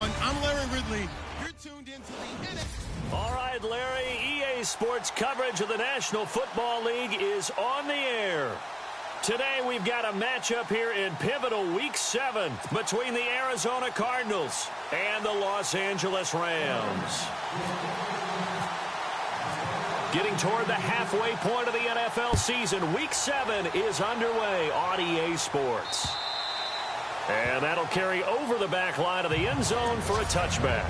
I'm Larry Ridley. You're tuned into the NFL. All right, Larry, EA Sports coverage of the National Football League is on the air. Today we've got a matchup here in pivotal Week 7 between the Arizona Cardinals and the Los Angeles Rams. Getting toward the halfway point of the NFL season, Week 7 is underway on EA Sports. And that'll carry over the back line of the end zone for a touchback.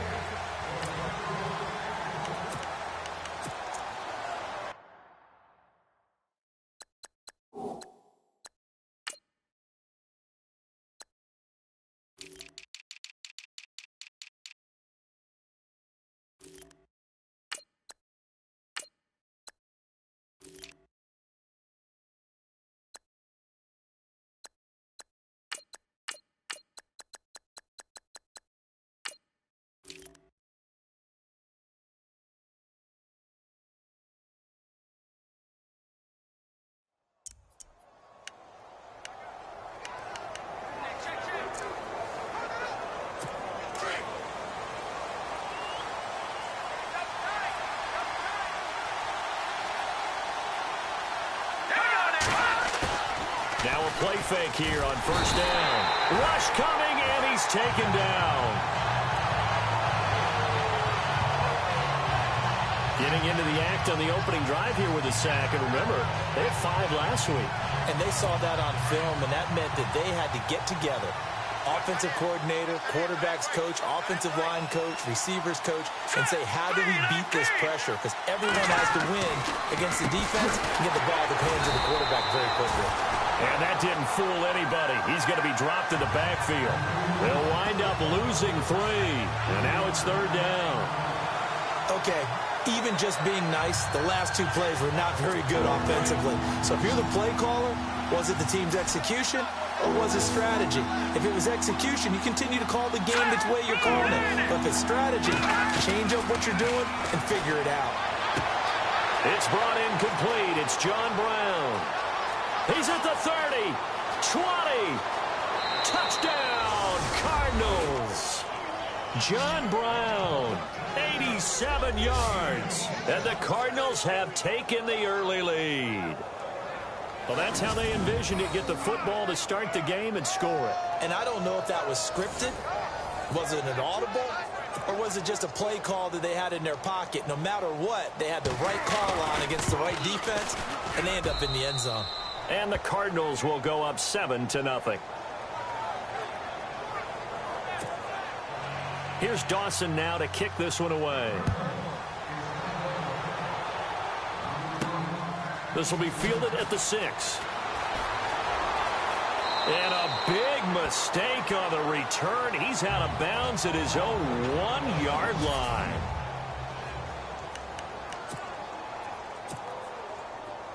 Now a play fake here on first down. Rush coming, and he's taken down. Getting into the act on the opening drive here with a sack. And remember, they had 5 last week. And they saw that on film, and that meant that they had to get together. Offensive coordinator, quarterbacks coach, offensive line coach, receivers coach, and say, how do we beat this pressure? Because everyone has to win against the defense and get the ball in the hands of the quarterback very quickly. And that didn't fool anybody. He's going to be dropped in the backfield. They'll wind up losing 3. And now it's 3rd down. Okay, even just being nice, the last 2 plays were not very good offensively. So if you're the play caller, was it the team's execution or was it strategy? If it was execution, you continue to call the game the way you're calling it. But if it's strategy, change up what you're doing and figure it out. It's brought in complete. It's John Brown. He's at the 30, 20, touchdown, Cardinals. John Brown, 87 yards, and the Cardinals have taken the early lead. Well, that's how they envisioned it, get the football to start the game and score it. And I don't know if that was scripted, was it an audible, or was it just a play call that they had in their pocket? No matter what, they had the right call on against the right defense, and they end up in the end zone. And the Cardinals will go up 7-0. Here's Dawson now to kick this one away. This will be fielded at the 6. And a big mistake on the return. He's out of bounds at his own 1-yard line.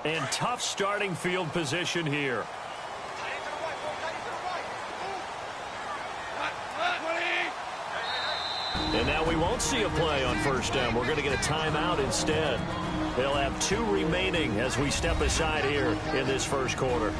And tough starting field position here. And now we won't see a play on first down. We're going to get a timeout instead. They'll have 2 remaining as we step aside here in this first quarter.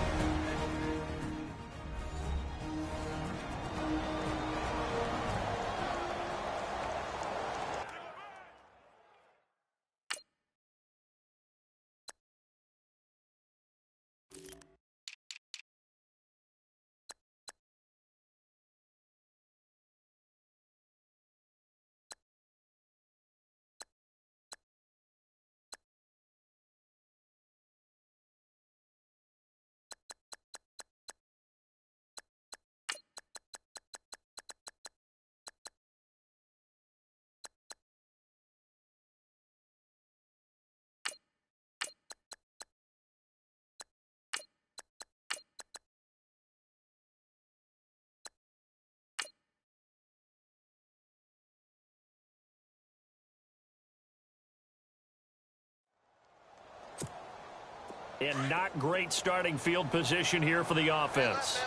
And not great starting field position here for the offense.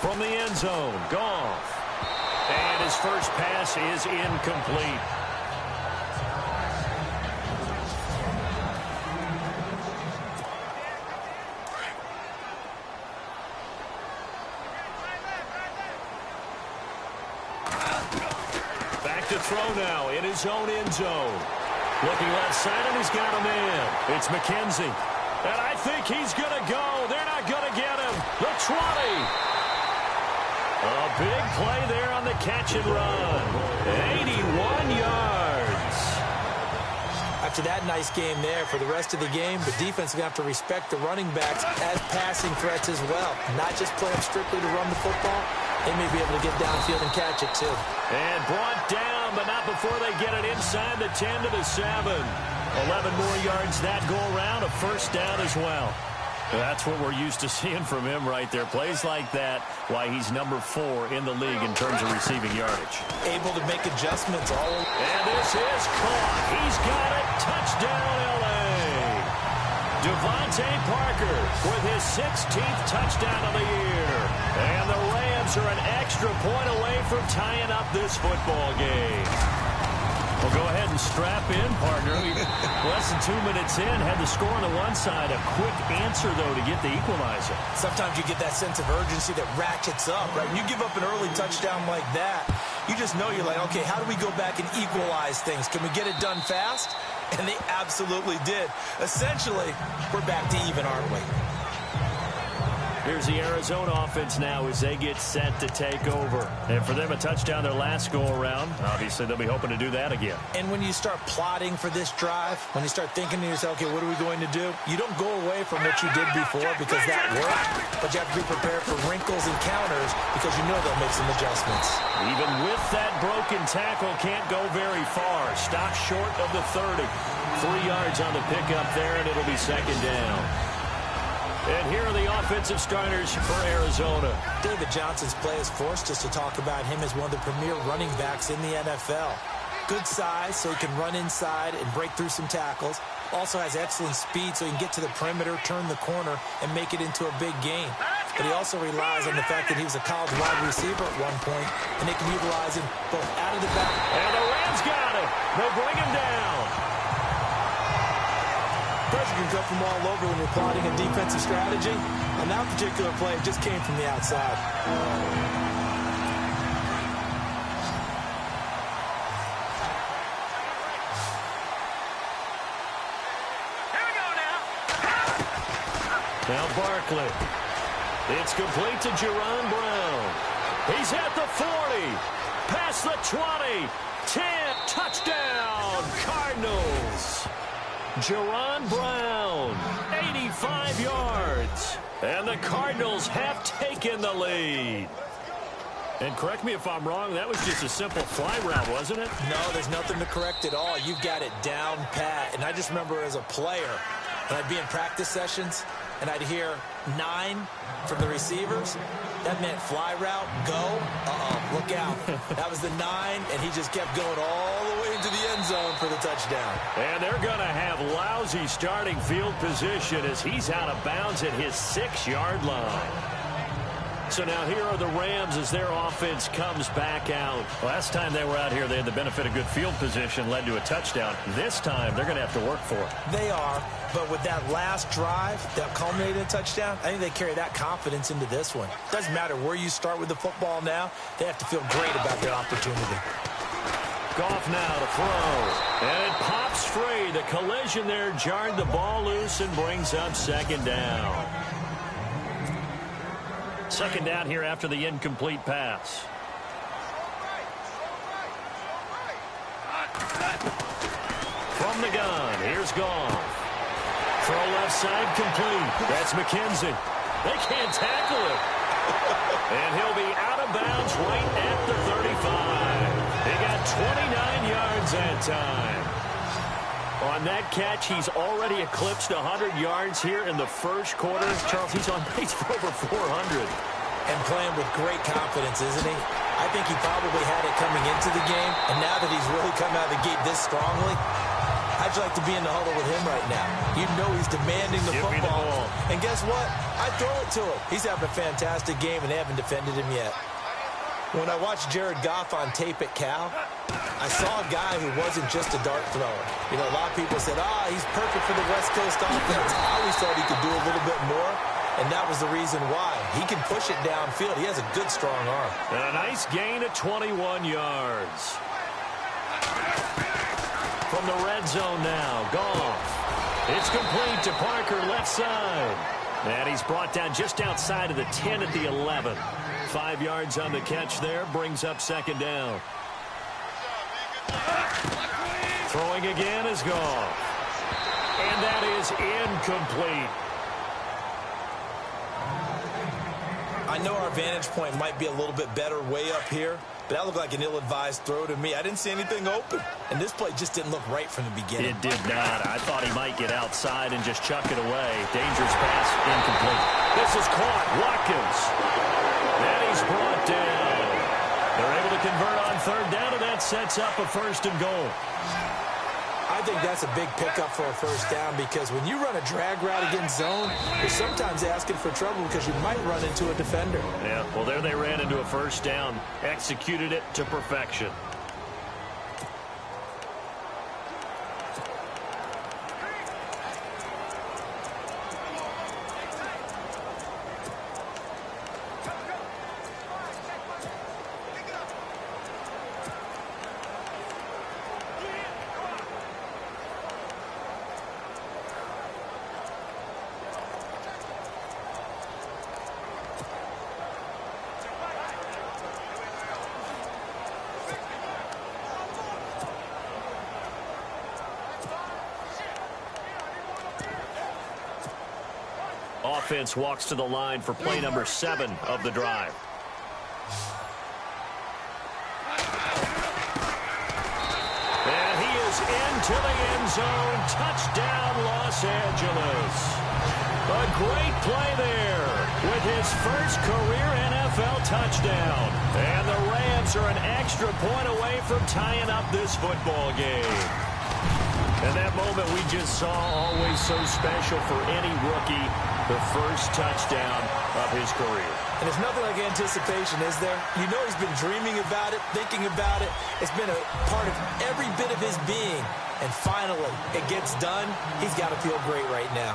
From the end zone, Goff. And his first pass is incomplete. back to throw now in his own end zone. Looking left side, and he's got a man. It's McKenzie. And I think he's going to go. They're not going to get him. The 20. A big play there on the catch and run. 81 yards. After that nice game there, for the rest of the game, the defense is going to have to respect the running backs as passing threats as well. Not just play them strictly to run the football. They may be able to get downfield and catch it, too. And brought down, but not before they get it inside the 10 to the 7. 11 more yards that go around, a first down as well. That's what we're used to seeing from him right there. Plays like that, why he's number 4 in the league in terms of receiving yardage. Able to make adjustments all. And this is caught. He's got it. Touchdown, L.A. Devontae Parker with his 16th touchdown of the year. And the Rams are an extra point away from tying up this football game. Well, go ahead and strap in, partner. Less than 2 minutes in, had the score on the one side. A quick answer, though, to get the equalizer. Sometimes you get that sense of urgency that ratchets up, right? When you give up an early touchdown like that, you just know you're like, okay, how do we go back and equalize things? Can we get it done fast? And they absolutely did. Essentially, we're back to even, aren't we? Here's the Arizona offense now as they get set to take over. And for them, a touchdown their last go-around. Obviously, they'll be hoping to do that again. And when you start plotting for this drive, when you start thinking to yourself, okay, what are we going to do? You don't go away from what you did before because that worked. But you have to be prepared for wrinkles and counters because you know they'll make some adjustments. Even with that broken tackle, can't go very far. Stop short of the 30. 3 yards on the pickup there, and it'll be second down. And here are the offensive starters for Arizona. David Johnson's play has forced us to talk about him as one of the premier running backs in the NFL. Good size, so he can run inside and break through some tackles. Also has excellent speed, so he can get to the perimeter, turn the corner, and make it into a big game. But he also relies on the fact that he was a college wide receiver at one point, and they can utilize him both out of the back. And the Rams got him. They'll bring him down. Pressure can come from all over when you're plotting a defensive strategy. On that particular play, it just came from the outside. Here we go now. Now Barkley. It's complete to Jerron Brown. He's at the 40. Past the 20. 10. Touchdown, Cardinals. Jerron Brown, 85 yards. And the Cardinals have taken the lead. And correct me if I'm wrong, that was just a simple fly route, wasn't it? No, there's nothing to correct at all. You've got it down pat. And I just remember as a player, when I'd be in practice sessions, and I'd hear 9 from the receivers. That meant fly route, go. Look out. That was the 9, and he just kept going all the way into the end zone for the touchdown. And they're going to have lousy starting field position as he's out of bounds at his 6-yard line. So now here are the Rams as their offense comes back out. Last time they were out here, they had the benefit of good field position, led to a touchdown. This time, they're going to have to work for it. They are, but with that last drive that culminated in a touchdown, I think they carry that confidence into this one. Doesn't matter where you start with the football now, they have to feel great about their opportunity. Goff now to throw. And it pops free. The collision there jarred the ball loose and brings up second down. Second down here after the incomplete pass. From the gun, here's Goff. Throw left side complete. That's McKenzie. They can't tackle him. And he'll be out of bounds right at the 35. They got 29 yards that time. On that catch, he's already eclipsed 100 yards here in the first quarter. Charles, he's on pace for over 400. And playing with great confidence, isn't he? I think he probably had it coming into the game, and now that he's really come out of the gate this strongly, how'd you like to be in the huddle with him right now? You know he's demanding the Give me the football. ball. And guess what? I throw it to him. He's having a fantastic game, and they haven't defended him yet. When I watched Jared Goff on tape at Cal, I saw a guy who wasn't just a dart thrower. You know, a lot of people said, he's perfect for the West Coast offense. I always thought he could do a little bit more, and that was the reason why. He can push it downfield. He has a good, strong arm. And a nice gain of 21 yards. From the red zone now, Goff. It's complete to Parker, left side. And he's brought down just outside of the 10 at the 11. 5 yards on the catch there, brings up second down. Throwing again is Goff. And that is incomplete. I know our vantage point might be a little bit better way up here, but that looked like an ill-advised throw to me. I didn't see anything open, and this play just didn't look right from the beginning. It did not. I thought he might get outside and just chuck it away. Dangerous pass, incomplete. This is caught. Watkins. And he's brought down. They're able to convert on third down, and that sets up a 1st and goal. I think that's a big pickup for a first down because when you run a drag route against zone, you're sometimes asking for trouble because you might run into a defender. Yeah, well, there they ran into a first down. Executed it to perfection. Offense walks to the line for play number 7 of the drive. And he is into the end zone. Touchdown, Los Angeles. A great play there with his first career NFL touchdown. And the Rams are an extra point away from tying up this football game. And that moment we just saw, always so special for any rookie, the first touchdown of his career. And it's nothing like anticipation, is there? You know he's been dreaming about it, thinking about it. It's been a part of every bit of his being. And finally, it gets done. He's got to feel great right now.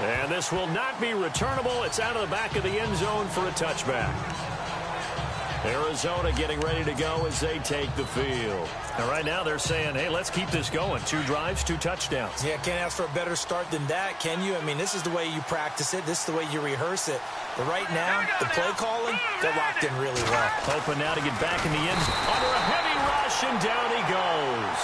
And this will not be returnable. It's out of the back of the end zone for a touchback. Arizona getting ready to go as they take the field. And right now they're saying, hey, let's keep this going. 2 drives, 2 touchdowns. Yeah, can't ask for a better start than that, can you? I mean, this is the way you practice it. This is the way you rehearse it. But right now, the play calling, they're locked in really well. Hoping now to get back in the end zone. Under a heavy rush, and down he goes.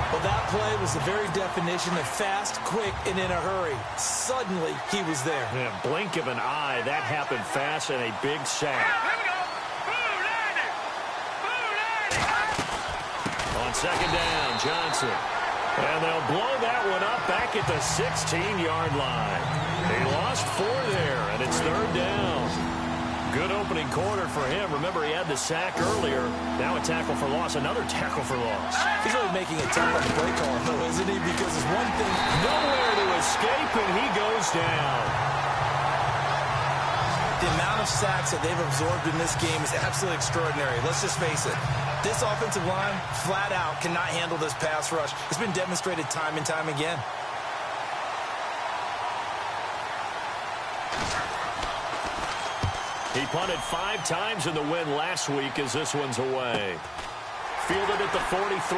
Well, that play was the very definition of fast, quick, and in a hurry. Suddenly, he was there. Yeah, blink of an eye. That happened fast and a big sack. On second down, Johnson. And they'll blow that one up back at the 16-yard line. He lost 4 there, and it's third down. Good opening quarter for him. Remember, he had the sack earlier. Now a tackle for loss, another tackle for loss. He's really making it tough on the play call, though, isn't he? Because it's one thing. Nowhere to escape, and he goes down. The amount of sacks that they've absorbed in this game is absolutely extraordinary. Let's just face it. This offensive line, flat out, cannot handle this pass rush. It's been demonstrated time and time again. He punted 5 times in the win last week as this one's away. Fielded at the 43.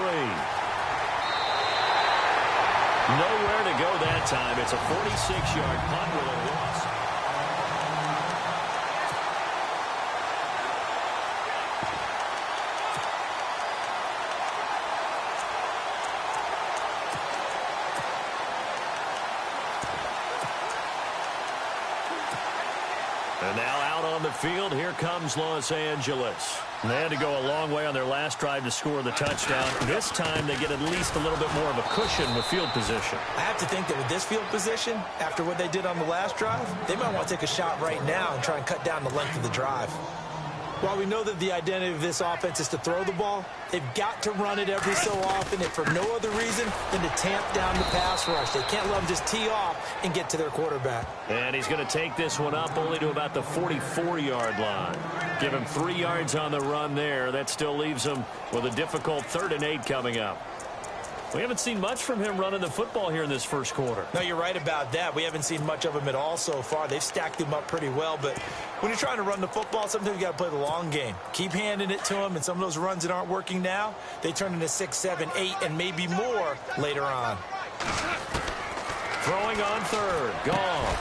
Nowhere to go that time. It's a 46-yard punt with a loss. And now out on the field, here comes Los Angeles. They had to go a long way on their last drive to score the touchdown. This time they get at least a little bit more of a cushion with field position. I have to think that with this field position, after what they did on the last drive, they might want to take a shot right now and try and cut down the length of the drive. While we know that the identity of this offense is to throw the ball, they've got to run it every so often, and for no other reason than to tamp down the pass rush. They can't let them just tee off and get to their quarterback. And he's going to take this one up only to about the 44-yard line. Give him 3 yards on the run there. That still leaves him with a difficult 3rd and 8 coming up. We haven't seen much from him running the football here in this first quarter. No, you're right about that. We haven't seen much of him at all so far. They've stacked him up pretty well, but when you're trying to run the football, sometimes you got to play the long game. Keep handing it to him, and some of those runs that aren't working now, they turn into 6, 7, 8, and maybe more later on. Throwing on third. Gone.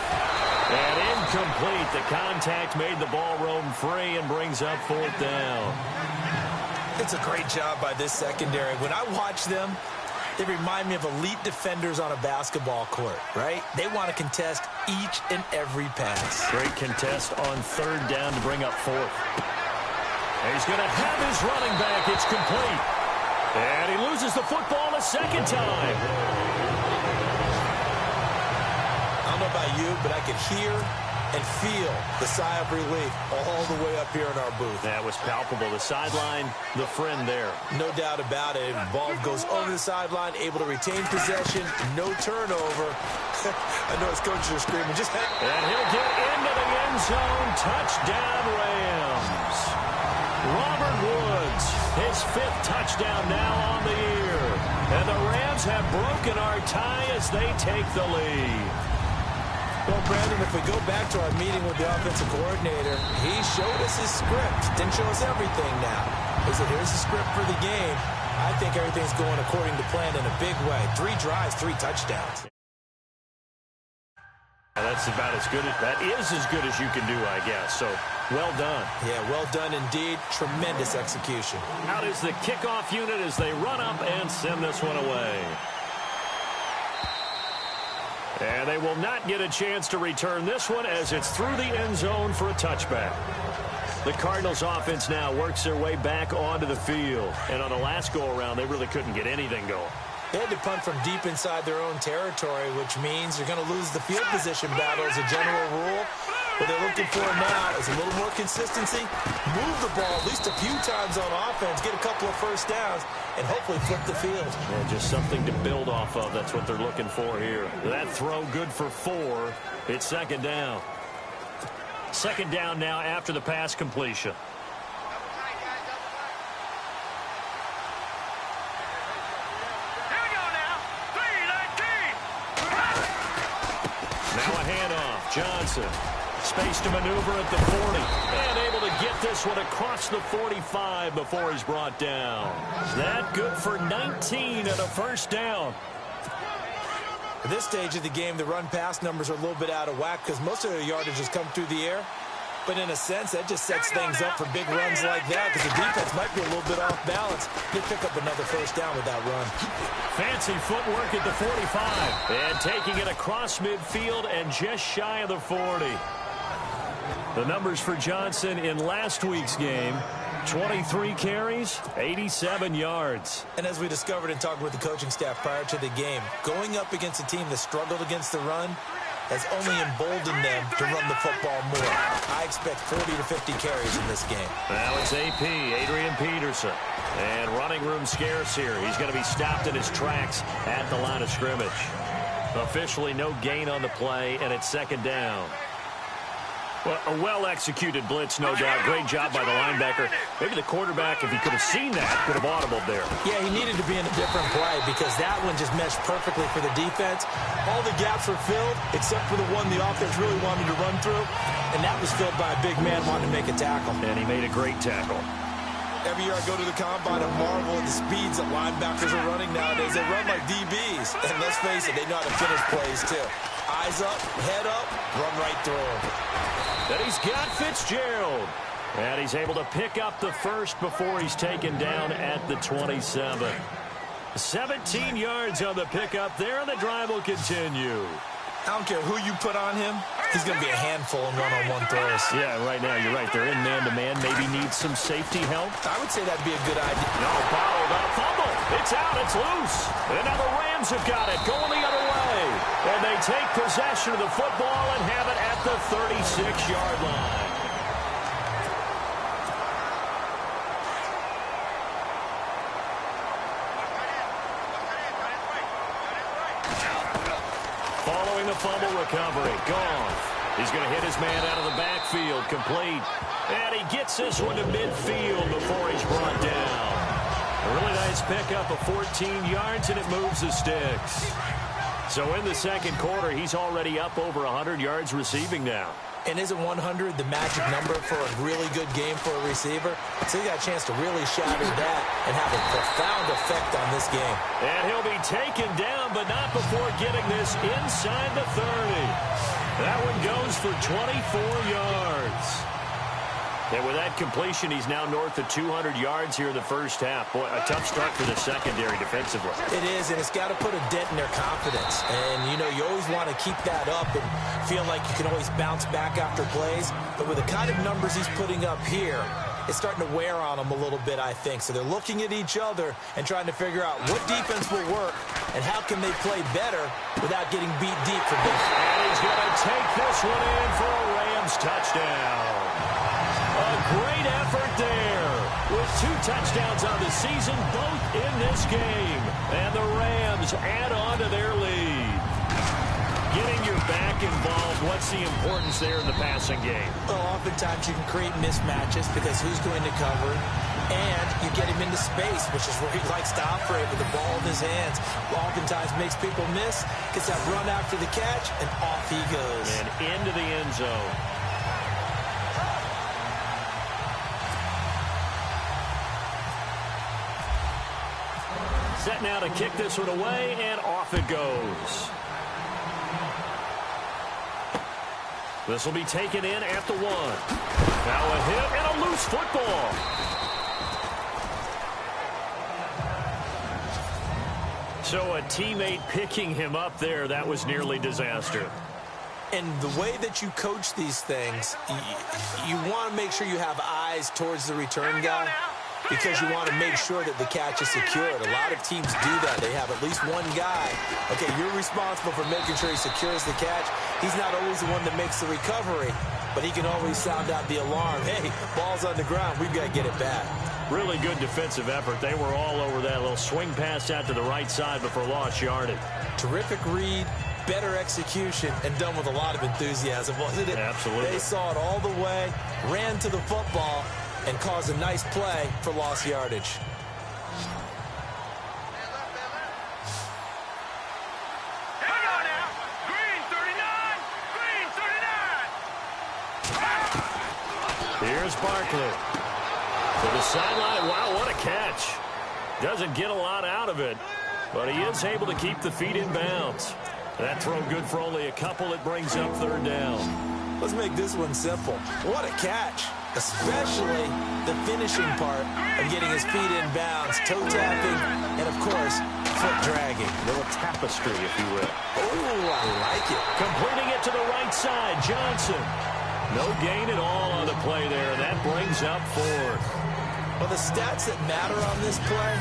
And incomplete. The contact made the ball roam free and brings up fourth down. It's a great job by this secondary. When I watch them, they remind me of elite defenders on a basketball court, right? They want to contest each and every pass. Great contest on third down to bring up fourth. And he's going to have his running back. It's complete. And he loses the football a second time. I don't know about you, but I could hear and feel the sigh of relief all the way up here in our booth. That was palpable. The sideline, the friend there. No doubt about it. Ball goes over the sideline, able to retain possession, no turnover. I know his coaches are screaming. And he'll get into the end zone. Touchdown, Rams. Robert Woods, his 5th touchdown now on the year. And the Rams have broken our tie as they take the lead. Well, Brandon, if we go back to our meeting with the offensive coordinator, he showed us his script. Didn't show us everything now. He said, here's the script for the game. I think everything's going according to plan in a big way. 3 drives, 3 touchdowns. That's about as good as, that is as good as you can do, I guess. So, well done. Yeah, well done indeed. Tremendous execution. Out is the kickoff unit as they run up and send this one away. And they will not get a chance to return this one as it's through the end zone for a touchback. The Cardinals offense now works their way back onto the field. And on the last go-around, they really couldn't get anything going. They had to punt from deep inside their own territory, which means you're going to lose the field position battle as a general rule. What they're looking for now is a little more consistency, move the ball at least a few times on offense, get a couple of first downs, and hopefully flip the field. Yeah, just something to build off of. That's what they're looking for here. That throw good for 4. It's second down. Second down now after the pass completion. Now a handoff. Johnson. Space to maneuver at the 40. And able to get this one across the 45 before he's brought down. That good for 19 and a first down. At this stage of the game, the run-pass numbers are a little bit out of whack because most of their yardage has come through the air. But in a sense, that just sets things up for big runs like that because the defense might be a little bit off balance. They pick up another first down with that run. Fancy footwork at the 45. And taking it across midfield and just shy of the 40. The numbers for Johnson in last week's game, 23 carries, 87 yards. And as we discovered in talking with the coaching staff prior to the game, going up against a team that struggled against the run has only emboldened them to run the football more. I expect 40 to 50 carries in this game. Now it's AP, Adrian Peterson. And running room scarce here. He's going to be stopped in his tracks at the line of scrimmage. Officially no gain on the play, and it's second down. Well, a well-executed blitz, no doubt. Great job by the linebacker. Maybe the quarterback, if he could have seen that, could have audibled there. Yeah, he needed to be in a different play because that one just meshed perfectly for the defense. All the gaps were filled except for the one the offense really wanted to run through, and that was filled by a big man wanting to make a tackle. And he made a great tackle. Every year I go to the combine and marvel at the speeds that linebackers are running nowadays. They run like DBs. And let's face it, they know how to finish plays too. Eyes up, head up, run right through them. Then he's got Fitzgerald. And he's able to pick up the first before he's taken down at the 27. 17 yards on the pickup there, and the drive will continue. I don't care who you put on him. He's going to be a handful in one-on-one throws. Yeah, right now you're right. They're in man-to-man. Maybe needs some safety help. I would say that'd be a good idea. No, bottled up. Fumble. It's out. It's loose. And now the Rams have got it. Going the other way. And they take possession of the football and have it at the 36-yard line. Following the fumble recovery, Goff. He's going to hit his man out of the backfield, complete. And he gets this one to midfield before he's brought down. A really nice pickup of 14 yards, and it moves the sticks. So in the second quarter, he's already up over 100 yards receiving now. And isn't 100 the magic number for a really good game for a receiver? So he got a chance to really shatter that and have a profound effect on this game. And he'll be taken down, but not before getting this inside the 30. That one goes for 24 yards. And with that completion, he's now north of 200 yards here in the first half. Boy, a tough start for the secondary defensively. It is, and it's got to put a dent in their confidence. And, you know, you always want to keep that up and feel like you can always bounce back after plays. But with the kind of numbers he's putting up here, it's starting to wear on them a little bit, I think. So they're looking at each other and trying to figure out what defense will work and how can they play better without getting beat deep for big. And he's going to take this one in for a Rams touchdown. A great effort there with 2 touchdowns on the season, both in this game. And the Rams add on to their lead. Getting your back involved, what's the importance there in the passing game? Well, oftentimes you can create mismatches because who's going to cover, and you get him into space, which is where he likes to operate with the ball in his hands. Oftentimes makes people miss, gets that run after the catch, and off he goes. And into the end zone. Set now to kick this one away, and off it goes. This will be taken in at the 1. Now a hit and a loose football. So a teammate picking him up there, that was nearly disaster. And the way that you coach these things, you want to make sure you have eyes towards the return guy, because you want to make sure that the catch is secured. A lot of teams do that. They have at least one guy. Okay, you're responsible for making sure he secures the catch. He's not always the one that makes the recovery, but he can always sound out the alarm. Hey, ball's on the ground. We've got to get it back. Really good defensive effort. They were all over that little swing pass out to the right side before lost yardage. Terrific read, better execution, and done with a lot of enthusiasm, wasn't it? Absolutely. They saw it all the way, ran to the football, and caused a nice play for lost yardage. Hang on now. Green 39. Green 39. Here's Barkley. To the sideline. Wow, what a catch. Doesn't get a lot out of it, but he is able to keep the feet in bounds. That throw good for only a couple. It brings up 3rd down. Let's make this one simple. What a catch. Especially the finishing part of getting his feet in bounds, toe tapping, and of course, foot dragging. A little tapestry, if you will. Oh, I like it. Completing it to the right side, Johnson. No gain at all on the play there. That brings up 4th. Well, the stats that matter on this play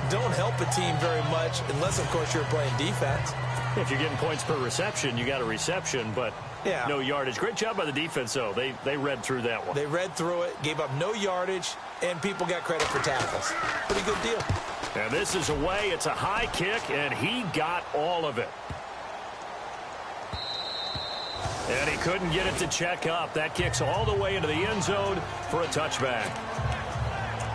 don't help a team very much unless, of course, you're playing defense. If you're getting points per reception, you got a reception, but yeah, no yardage. Great job by the defense, though. They read through that one. They read through it, gave up no yardage, and people got credit for tackles. Pretty good deal. And this is away. It's a high kick, and he got all of it. And he couldn't get it to check up. That kicks all the way into the end zone for a touchback.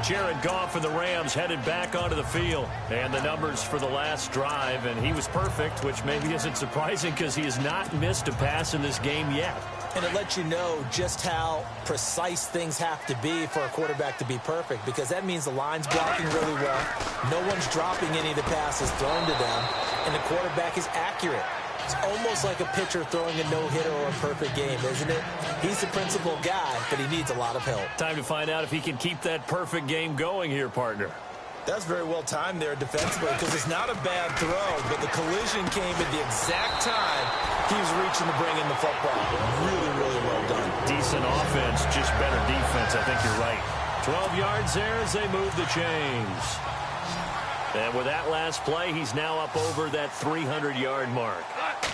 Jared Goff and the Rams headed back onto the field. And the numbers for the last drive, and he was perfect, which maybe isn't surprising because he has not missed a pass in this game yet. And it lets you know just how precise things have to be for a quarterback to be perfect, because that means the line's blocking really well, no one's dropping any of the passes thrown to them, and the quarterback is accurate. It's almost like a pitcher throwing a no-hitter or a perfect game, isn't it? He's the principal guy, but he needs a lot of help. Time to find out if he can keep that perfect game going here, partner. That's very well timed there defensively, because it's not a bad throw, but the collision came at the exact time he was reaching to bring in the football. Really, really well done. Decent offense, just better defense. I think you're right. 12 yards there as they move the chains. And with that last play, he's now up over that 300-yard mark.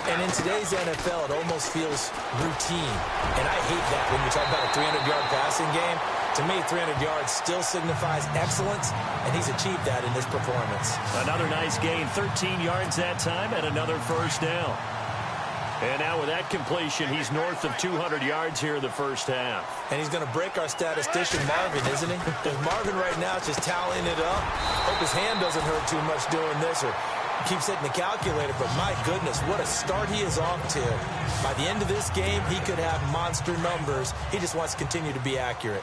And in today's NFL, it almost feels routine. And I hate that when you talk about a 300-yard passing game. To me, 300 yards still signifies excellence, and he's achieved that in this performance. Another nice gain, 13 yards that time, and another first down. And now with that completion, he's north of 200 yards here in the first half. And he's going to break our statistician Marvin, isn't he? Because Marvin right now is just tallying it up. Hope his hand doesn't hurt too much doing this or keeps hitting the calculator. But my goodness, what a start he is off to. By the end of this game, he could have monster numbers. He just wants to continue to be accurate.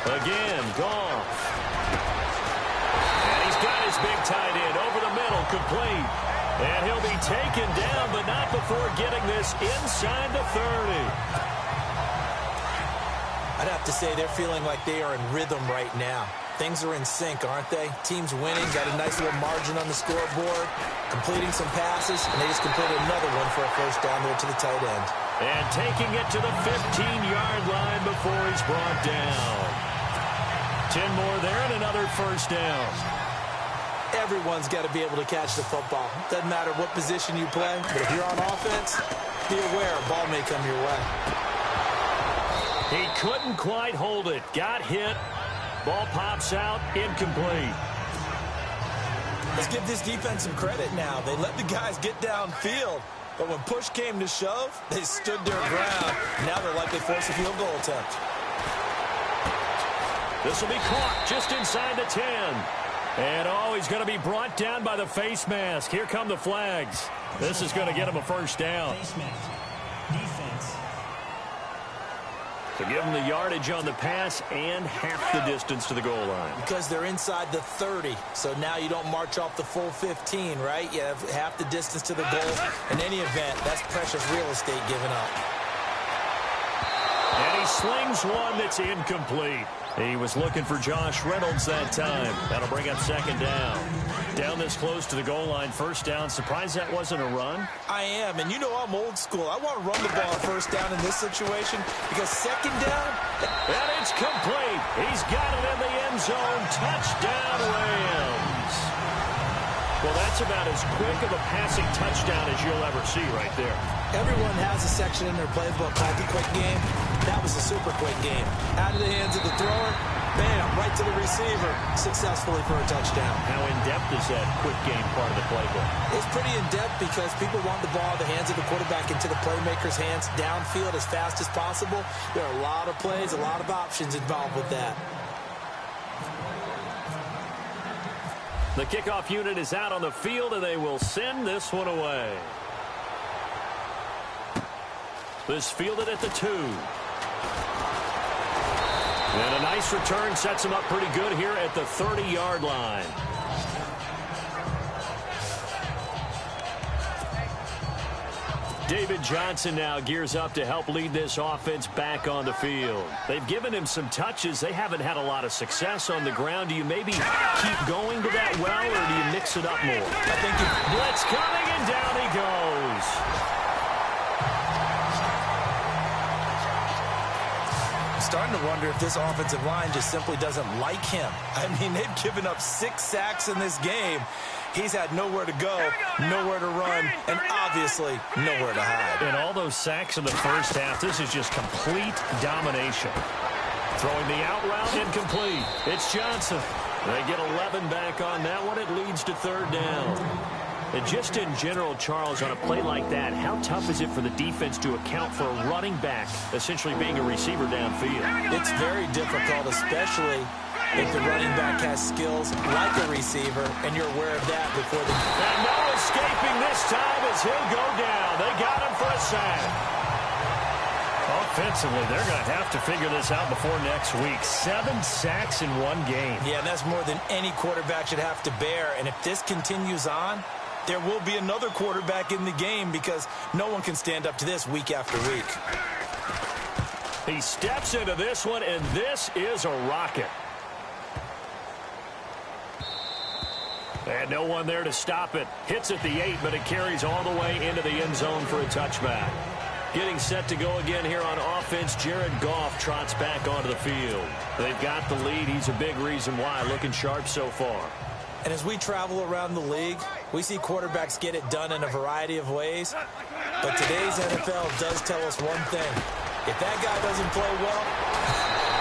Again, Goff. And he's got his big tight end over the middle, complete. And he'll be taken down, but not before getting this inside the 30. I'd have to say they're feeling like they are in rhythm right now. Things are in sync, aren't they? Team's winning, got a nice little margin on the scoreboard, completing some passes, and they just completed another one for a first down there to the tight end. And taking it to the 15-yard line before he's brought down. 10 more there and another first down. Everyone's got to be able to catch the football. Doesn't matter what position you play, but if you're on offense, be aware a ball may come your way. He couldn't quite hold it. Got hit. Ball pops out. Incomplete. Let's give this defense some credit now. They let the guys get downfield. But when push came to shove, they stood their ground. Now they're likely to force a field goal attempt. This will be caught just inside the 10. And, oh, he's going to be brought down by the face mask. Here come the flags. This is going to get him a first down. Face mask. Defense. To give him the yardage on the pass and half the distance to the goal line. Because they're inside the 30. So now you don't march off the full 15, right? You have half the distance to the goal. In any event, that's precious real estate given up. And he slings one that's incomplete. He was looking for Josh Reynolds that time. That'll bring up second down. Down this close to the goal line, first down. Surprised that wasn't a run? I am, and you know I'm old school. I want to run the ball first down in this situation because second down. And it's complete. He's got it in the end zone. Touchdown, Rams. Well, that's about as quick of a passing touchdown as you'll ever see right there. Everyone has a section in their playbook called the quick game. That was a super quick game. Out of the hands of the thrower, bam, right to the receiver, successfully for a touchdown. How in-depth is that quick game part of the playbook? It's pretty in-depth because people want the ball in the hands of the quarterback into the playmaker's hands downfield as fast as possible. There are a lot of plays, a lot of options involved with that. The kickoff unit is out on the field, and they will send this one away. This fielded at the 2. And a nice return sets him up pretty good here at the 30-yard line. David Johnson now gears up to help lead this offense back on the field. They've given him some touches. They haven't had a lot of success on the ground. Do you maybe keep going to that well, or do you mix it up more? I think blitz coming, and down he goes. I'm starting to wonder if this offensive line just simply doesn't like him. I mean, they've given up 6 sacks in this game. He's had nowhere to go, nowhere to run, and obviously nowhere to hide. And all those sacks in the first half, this is just complete domination. Throwing the out route, incomplete. It's Johnson. They get 11 back on that one. It leads to third down. And just in general, Charles, on a play like that, how tough is it for the defense to account for a running back essentially being a receiver downfield? It's very difficult, especially if the running back has skills like a receiver, and you're aware of that before the... And no escaping this time as he'll go down. They got him for a sack. Offensively, they're going to have to figure this out before next week. 7 sacks in one game. Yeah, and that's more than any quarterback should have to bear. And if this continues on, there will be another quarterback in the game because no one can stand up to this week after week. He steps into this one, and this is a rocket. And no one there to stop it. Hits at the 8, but it carries all the way into the end zone for a touchback. Getting set to go again here on offense, Jared Goff trots back onto the field. They've got the lead. He's a big reason why. Looking sharp so far. And as we travel around the league, we see quarterbacks get it done in a variety of ways. But today's NFL does tell us one thing. If that guy doesn't play well,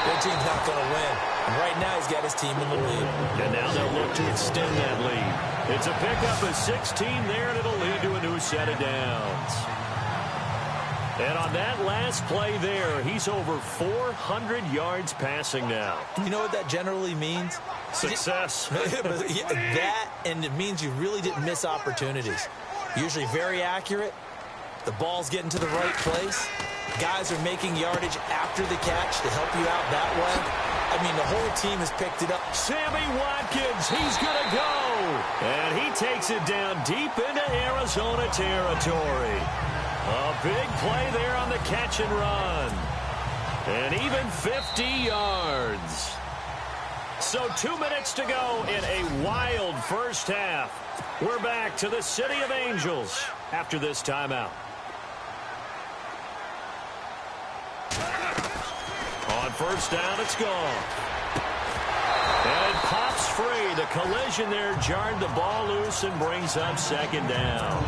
their team's not going to win. And right now he's got his team in the lead. And now they'll look look to extend that lead. It's a pickup of 16 there, and it'll lead to a new set of downs. And on that last play there, he's over 400 yards passing now. You know what that generally means? Success. That, and it means you really didn't miss opportunities. Usually very accurate. The ball's getting to the right place. Guys are making yardage after the catch to help you out that way. I mean, the whole team has picked it up. Sammy Watkins, he's going to go. And he takes it down deep into Arizona territory. A big play there on the catch and run. And even 50 yards. So 2 minutes to go in a wild first half. We're back to the City of Angels after this timeout. On first down, it's gone. And it pops free. The collision there jarred the ball loose and brings up second down.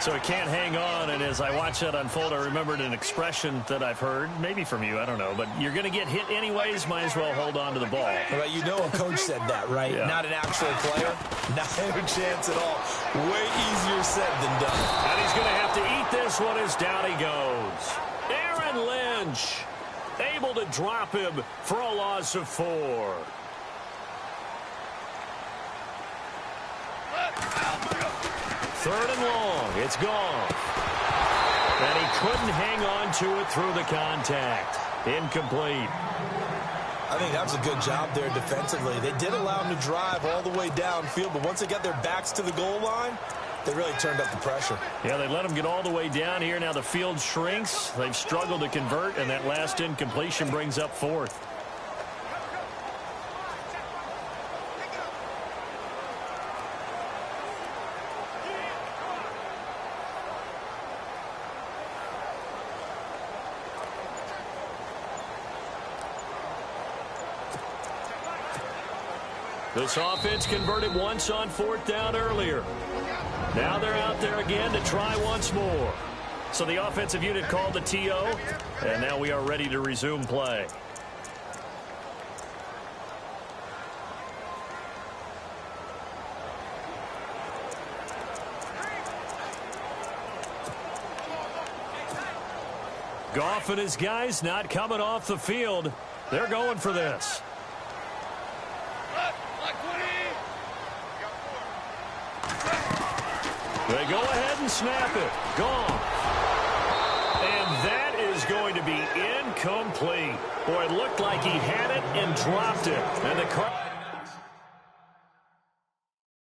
So it can't hang on, and as I watch that unfold, I remembered an expression that I've heard, maybe from you, I don't know, but you're going to get hit anyways, might as well hold on to the ball. Well, you know a coach said that, right? Yeah. Not an actual player. Not a chance at all. Way easier said than done. And he's going to have to eat this one as down he goes. Aaron Lynch able to drop him for a loss of 4. Third and long. It's gone. And he couldn't hang on to it through the contact. Incomplete. I think that was a good job there defensively. They did allow him to drive all the way downfield, but once they got their backs to the goal line, they really turned up the pressure. Yeah, they let him get all the way down here. Now the field shrinks. They've struggled to convert, and that last incompletion brings up 4th. This offense converted once on 4th down earlier. Now they're out there again to try once more. So the offensive unit called the TO, and now we are ready to resume play. Goff and his guys not coming off the field. They're going for this. They go ahead and snap it. Gone. And that is going to be incomplete. Boy, it looked like he had it and dropped it. And the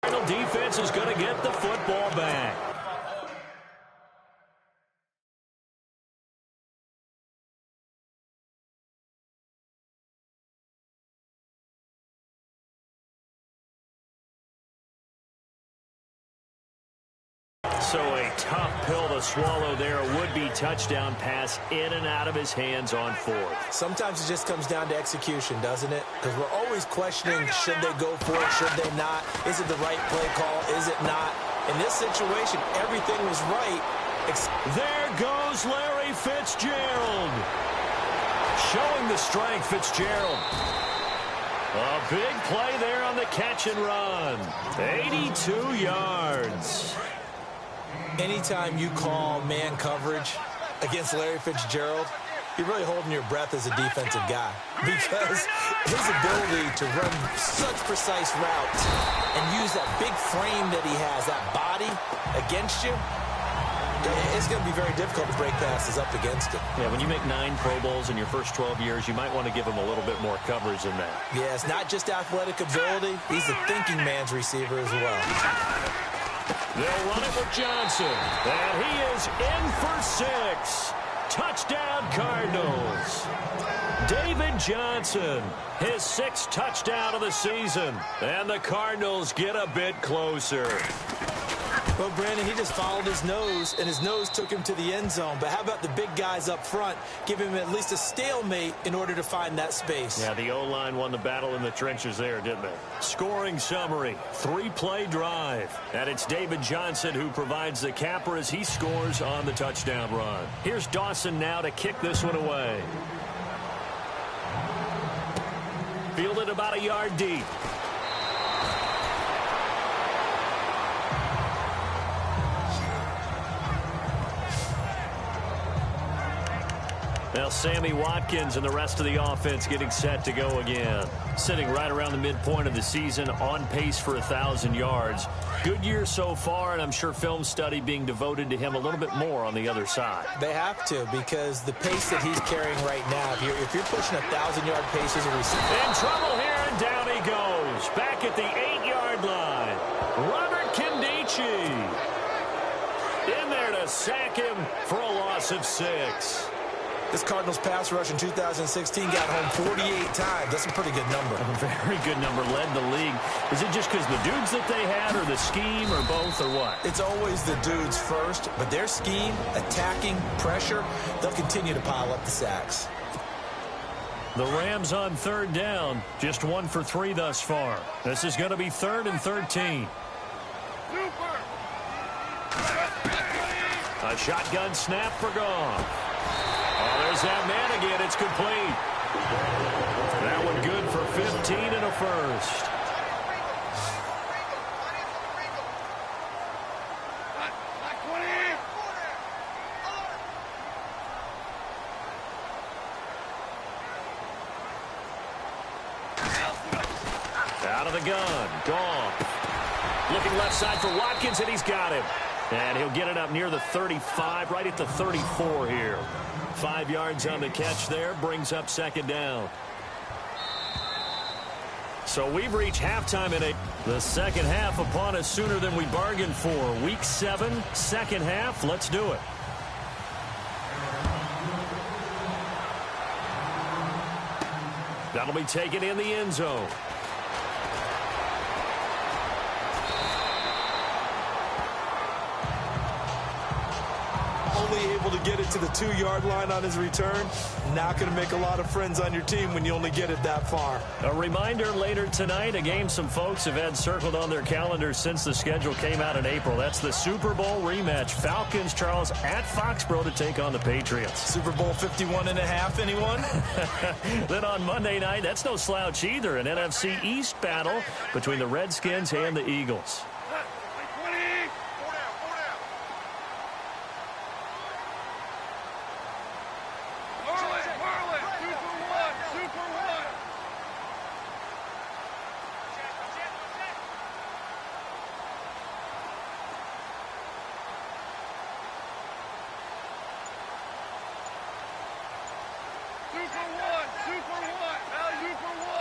Cardinal defense is going to get the football back. So a tough pill to swallow there. A would-be touchdown pass in and out of his hands on 4th. Sometimes it just comes down to execution, doesn't it? Because we're always questioning, should they go for it, should they not? Is it the right play call, is it not? In this situation, everything was right. There goes Larry Fitzgerald. Showing the strength, Fitzgerald. A big play there on the catch and run. 82 yards. Anytime you call man coverage against Larry Fitzgerald, you're really holding your breath as a defensive guy, because his ability to run such precise routes and use that big frame that he has, that body against you, it's going to be very difficult to break passes up against him. Yeah, when you make 9 Pro Bowls in your first 12 years, you might want to give him a little bit more coverage than that. Yeah, it's not just athletic ability. He's a thinking man's receiver as well. They'll run it with Johnson. And he is in for 6. Touchdown, Cardinals. David Johnson, his 6th touchdown of the season. And the Cardinals get a bit closer. Well, Brandon, he just followed his nose, and his nose took him to the end zone. But how about the big guys up front? Give him at least a stalemate in order to find that space. Yeah, the O-line won the battle in the trenches there, didn't they? Scoring summary, 3-play drive. And it's David Johnson who provides the capper as he scores on the touchdown run. Here's Dawson now to kick this one away. Fielded about a yard deep. Now Sammy Watkins and the rest of the offense getting set to go again. Sitting right around the midpoint of the season, on pace for 1,000 yards. Good year so far, and I'm sure film study being devoted to him a little bit more on the other side. They have to, because the pace that he's carrying right now, if you're pushing 1,000-yard pace as a receiver. In trouble here, and down he goes. Back at the 8-yard line. Robert Kindici in there to sack him for a loss of 6. This Cardinals pass rush in 2016 got home 48 times. That's a pretty good number. A very good number, led the league. Is it just because the dudes that they had, or the scheme, or both, or what? It's always the dudes first, but their scheme, attacking, pressure, they'll continue to pile up the sacks. The Rams on 3rd down, just 1 for 3 thus far. This is going to be 3rd and 13. A shotgun snap for Goff. Oh, there's that man again. It's complete. That one good for 15 and a first. Out of the gun. Goff. Looking left side for Watkins, and he's got him. And he'll get it up near the 35, right at the 34 here. 5 yards on the catch there, brings up 2nd down. So we've reached halftime in the second half upon us sooner than we bargained for. Week 7, second half. Let's do it. That'll be taken in the end zone. Only able to get it to the 2-yard line on his return. Not going to make a lot of friends on your team when you only get it that far. A reminder later tonight, a game some folks have had circled on their calendars since the schedule came out in April. That's the Super Bowl rematch. Falcons, Charles, at Foxborough to take on the Patriots. Super Bowl 51.5, anyone? Then on Monday night, that's no slouch either. An NFC East battle between the Redskins and the Eagles.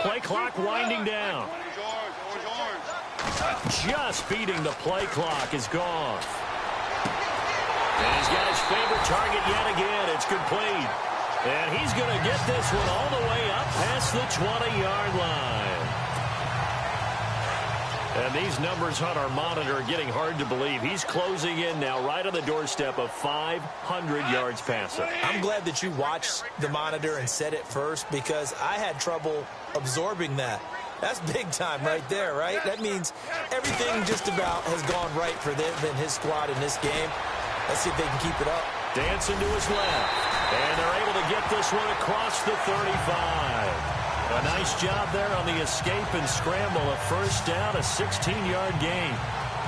Play clock winding down. Just beating the play clock is Goff. And he's got his favorite target yet again. It's complete. And he's going to get this one all the way up past the 20-yard line. And these numbers on our monitor are getting hard to believe. He's closing in now right on the doorstep of 500 yards passing. I'm glad that you watched the monitor and said it first, because I had trouble absorbing that. That's big time right there, right? That means everything just about has gone right for them and his squad in this game. Let's see if they can keep it up. Dancing to his left. And they're able to get this one across the 35. A nice job there on the escape and scramble. A first down, a 16-yard gain.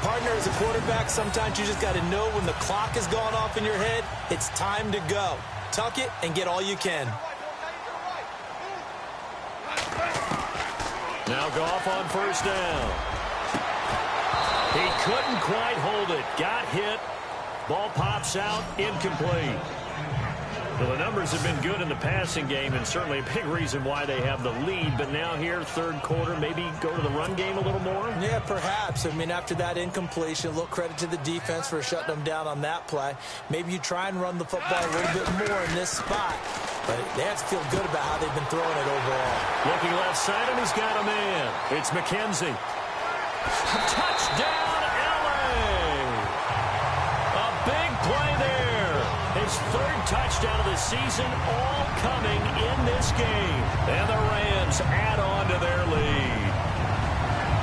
Partner, as a quarterback, sometimes you just got to know when the clock has gone off in your head, it's time to go. Tuck it and get all you can. Now Goff on first down. He couldn't quite hold it. Got hit. Ball pops out. Incomplete. Well, the numbers have been good in the passing game, and certainly a big reason why they have the lead. But now here, third quarter, maybe go to the run game a little more? Yeah, perhaps. I mean, after that incompletion, a little credit to the defense for shutting them down on that play. Maybe you try and run the football a little bit more in this spot. But they have to feel good about how they've been throwing it overall. Looking left side, and he's got a man. It's McKenzie. Touchdown, L.A. A big play there. His third touchdown of the season, all coming in this game. And the Rams add on to their lead.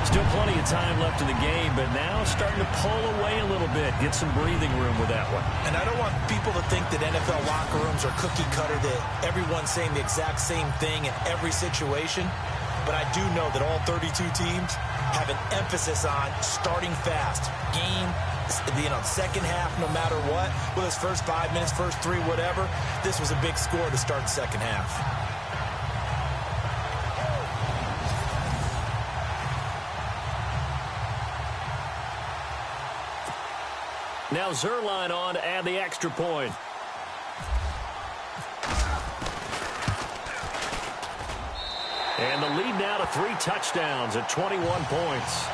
Still plenty of time left in the game, but now starting to pull away a little bit. Get some breathing room with that one. And I don't want people to think that NFL locker rooms are cookie cutter, that everyone's saying the exact same thing in every situation. But I do know that all 32 teams have an emphasis on starting fast, game second half, no matter what, whether it's first 5 minutes, first 3, whatever, this was a big score to start the second half. Now Zerline on to add the extra point. And the lead now to 3 touchdowns at 21 points.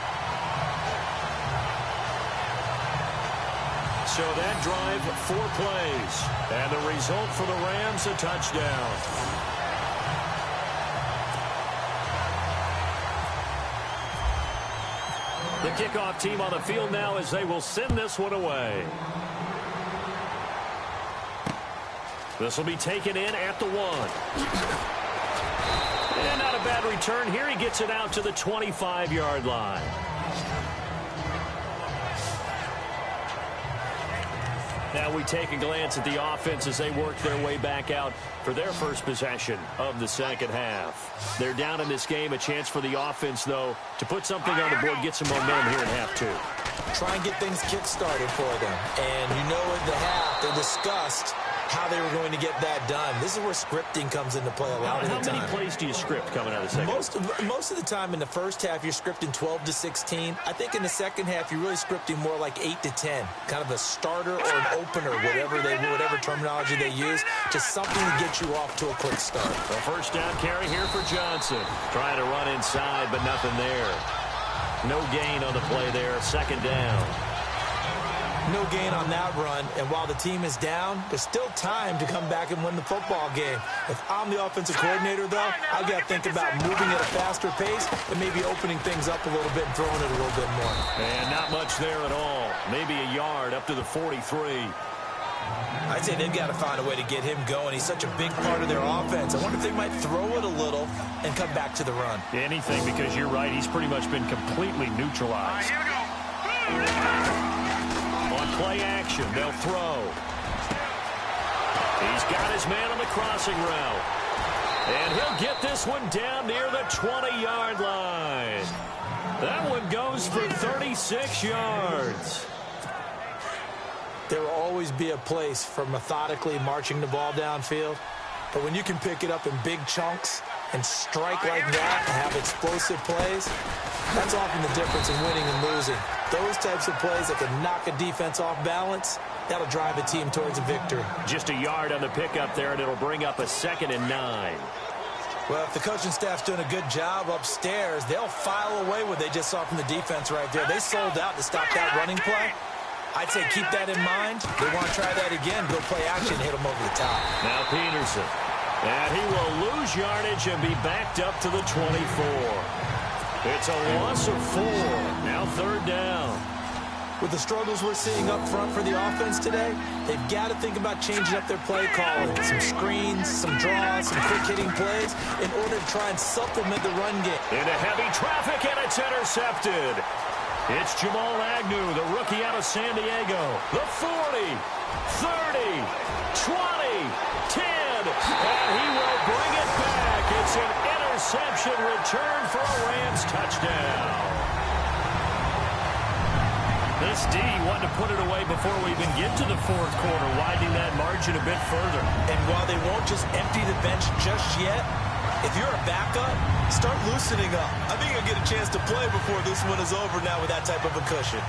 So that drive, 4 plays. And the result for the Rams, a touchdown. The kickoff team on the field now as they will send this one away. This will be taken in at the 1. And not a bad return here. He gets it out to the 25-yard line. Now we take a glance at the offense as they work their way back out for their first possession of the second half. They're down in this game. A chance for the offense, though, to put something on the board, get some momentum here in half 2. Try and get things kick-started for them. And you know in the half, they discussed how they were going to get that done. This is where scripting comes into play a lot of the time. How many plays do you script coming out of the second half? Most of the time in the first half, you're scripting 12 to 16. I think in the second half, you're really scripting more like 8 to 10. Kind of a starter or an opener, whatever terminology they use, just something to get you off to a quick start. The first down carry here for Johnson. Trying to run inside, but nothing there. No gain on the play there. Second down. No gain on that run, and while the team is down, there's still time to come back and win the football game. If I'm the offensive coordinator, though, I've got to think about moving at a faster pace and maybe opening things up a little bit and throwing it a little bit more. And not much there at all. Maybe a yard up to the 43. I'd say they've got to find a way to get him going. He's such a big part of their offense. I wonder if they might throw it a little and come back to the run. Anything, because you're right. He's pretty much been completely neutralized. On play action, they'll throw. He's got his man on the crossing route. And he'll get this one down near the 20-yard line. That one goes for 36 yards. There will always be a place for methodically marching the ball downfield. But when you can pick it up in big chunks and strike like that and have explosive plays, that's often the difference in winning and losing. Those types of plays that can knock a defense off balance, that'll drive a team towards a victory. Just a yard on the pickup there, and it'll bring up a 2nd and 9. Well, if the coaching staff's doing a good job upstairs, they'll file away what they just saw from the defense right there. They sold out to stop that running play. I'd say keep that in mind. They want to try that again, go play action, hit them over the top. Now Peterson. And he will lose yardage and be backed up to the 24. It's a loss of 4. Now 3rd down. With the struggles we're seeing up front for the offense today, they've got to think about changing up their play calling. Some screens, some draws, some quick-hitting plays in order to try and supplement the run game. Into heavy traffic, and it's intercepted. It's Jamal Agnew, the rookie out of San Diego. The 40, 30, 20, 10, and he will bring it back. It's an interception return for a Rams touchdown. This D wanted to put it away before we even get to the 4th quarter, widening that margin a bit further. And while they won't just empty the bench just yet, if you're a backup, start loosening up. I think you'll get a chance to play before this one is over now with that type of a cushion.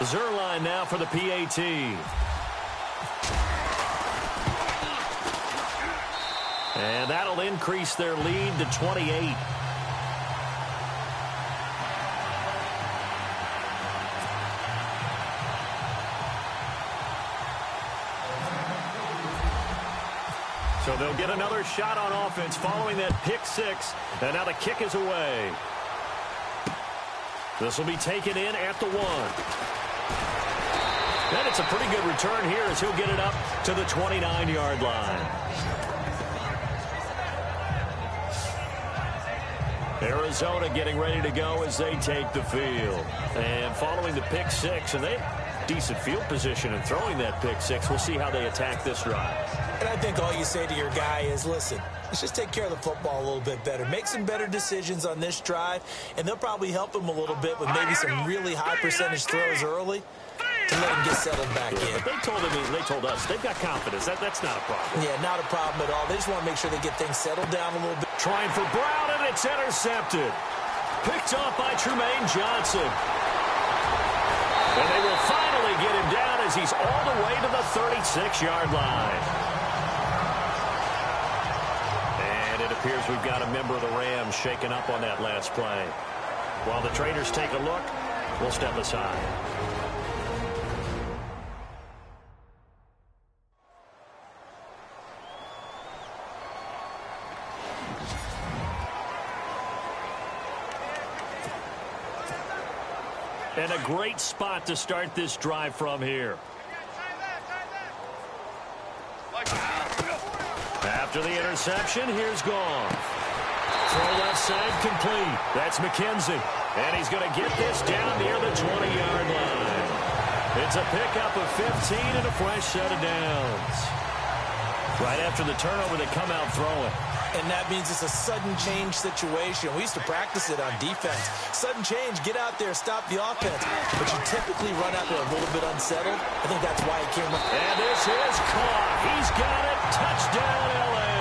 Zerline now for the PAT. And that'll increase their lead to 28. So they'll get another shot on offense following that pick six. And now the kick is away. This will be taken in at the 1. And it's a pretty good return here as he'll get it up to the 29-yard line. Arizona getting ready to go as they take the field. And following the pick six, and they have decent field position in throwing that pick six. We'll see how they attack this drive. And I think all you say to your guy is, listen, let's just take care of the football a little bit better. Make some better decisions on this drive, and they'll probably help him a little bit with maybe some really high percentage throws early to let him get settled back in. But they told us they've got confidence. That's not a problem. Yeah, not a problem at all. They just want to make sure they get things settled down a little bit. Trying for Brown, and it's intercepted. Picked off by Trumaine Johnson. And they will finally get him down as he's all the way to the 36-yard line. And it appears we've got a member of the Rams shaken up on that last play. While the traders take a look, we'll step aside. And a great spot to start this drive from here. After the interception, here's Goff. Throw left side complete. That's McKenzie. And he's going to get this down near the 20-yard line. It's a pickup of 15 and a fresh set of downs. Right after the turnover, they come out throwing. And that means it's a sudden change situation. We used to practice it on defense. Sudden change, get out there, stop the offense. But you typically run out there a little bit unsettled. I think that's why he came up. And this is caught. He's got it. Touchdown, L.A.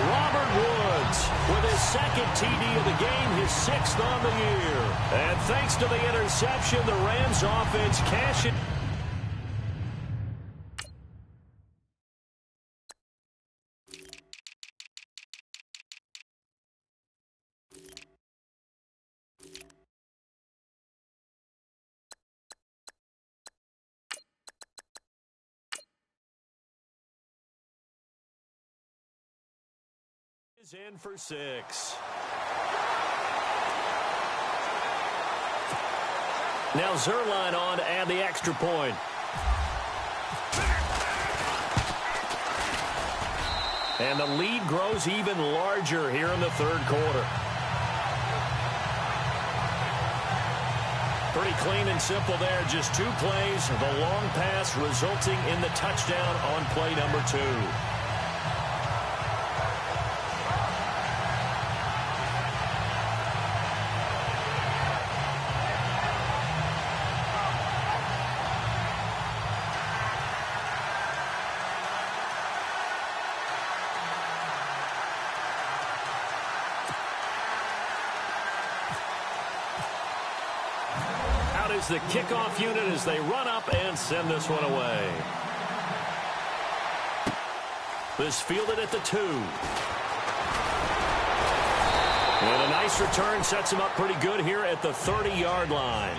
Robert Woods with his second TD of the game, his 6th on the year. And thanks to the interception, the Rams offense cash it. Is in for 6. Now Zerline on to add the extra point. And the lead grows even larger here in the third quarter. Pretty clean and simple there. Just 2 plays. The long pass resulting in the touchdown on play number 2. Is the kickoff unit as they run up and send this one away. This fielded at the 2. And a nice return sets him up pretty good here at the 30-yard line.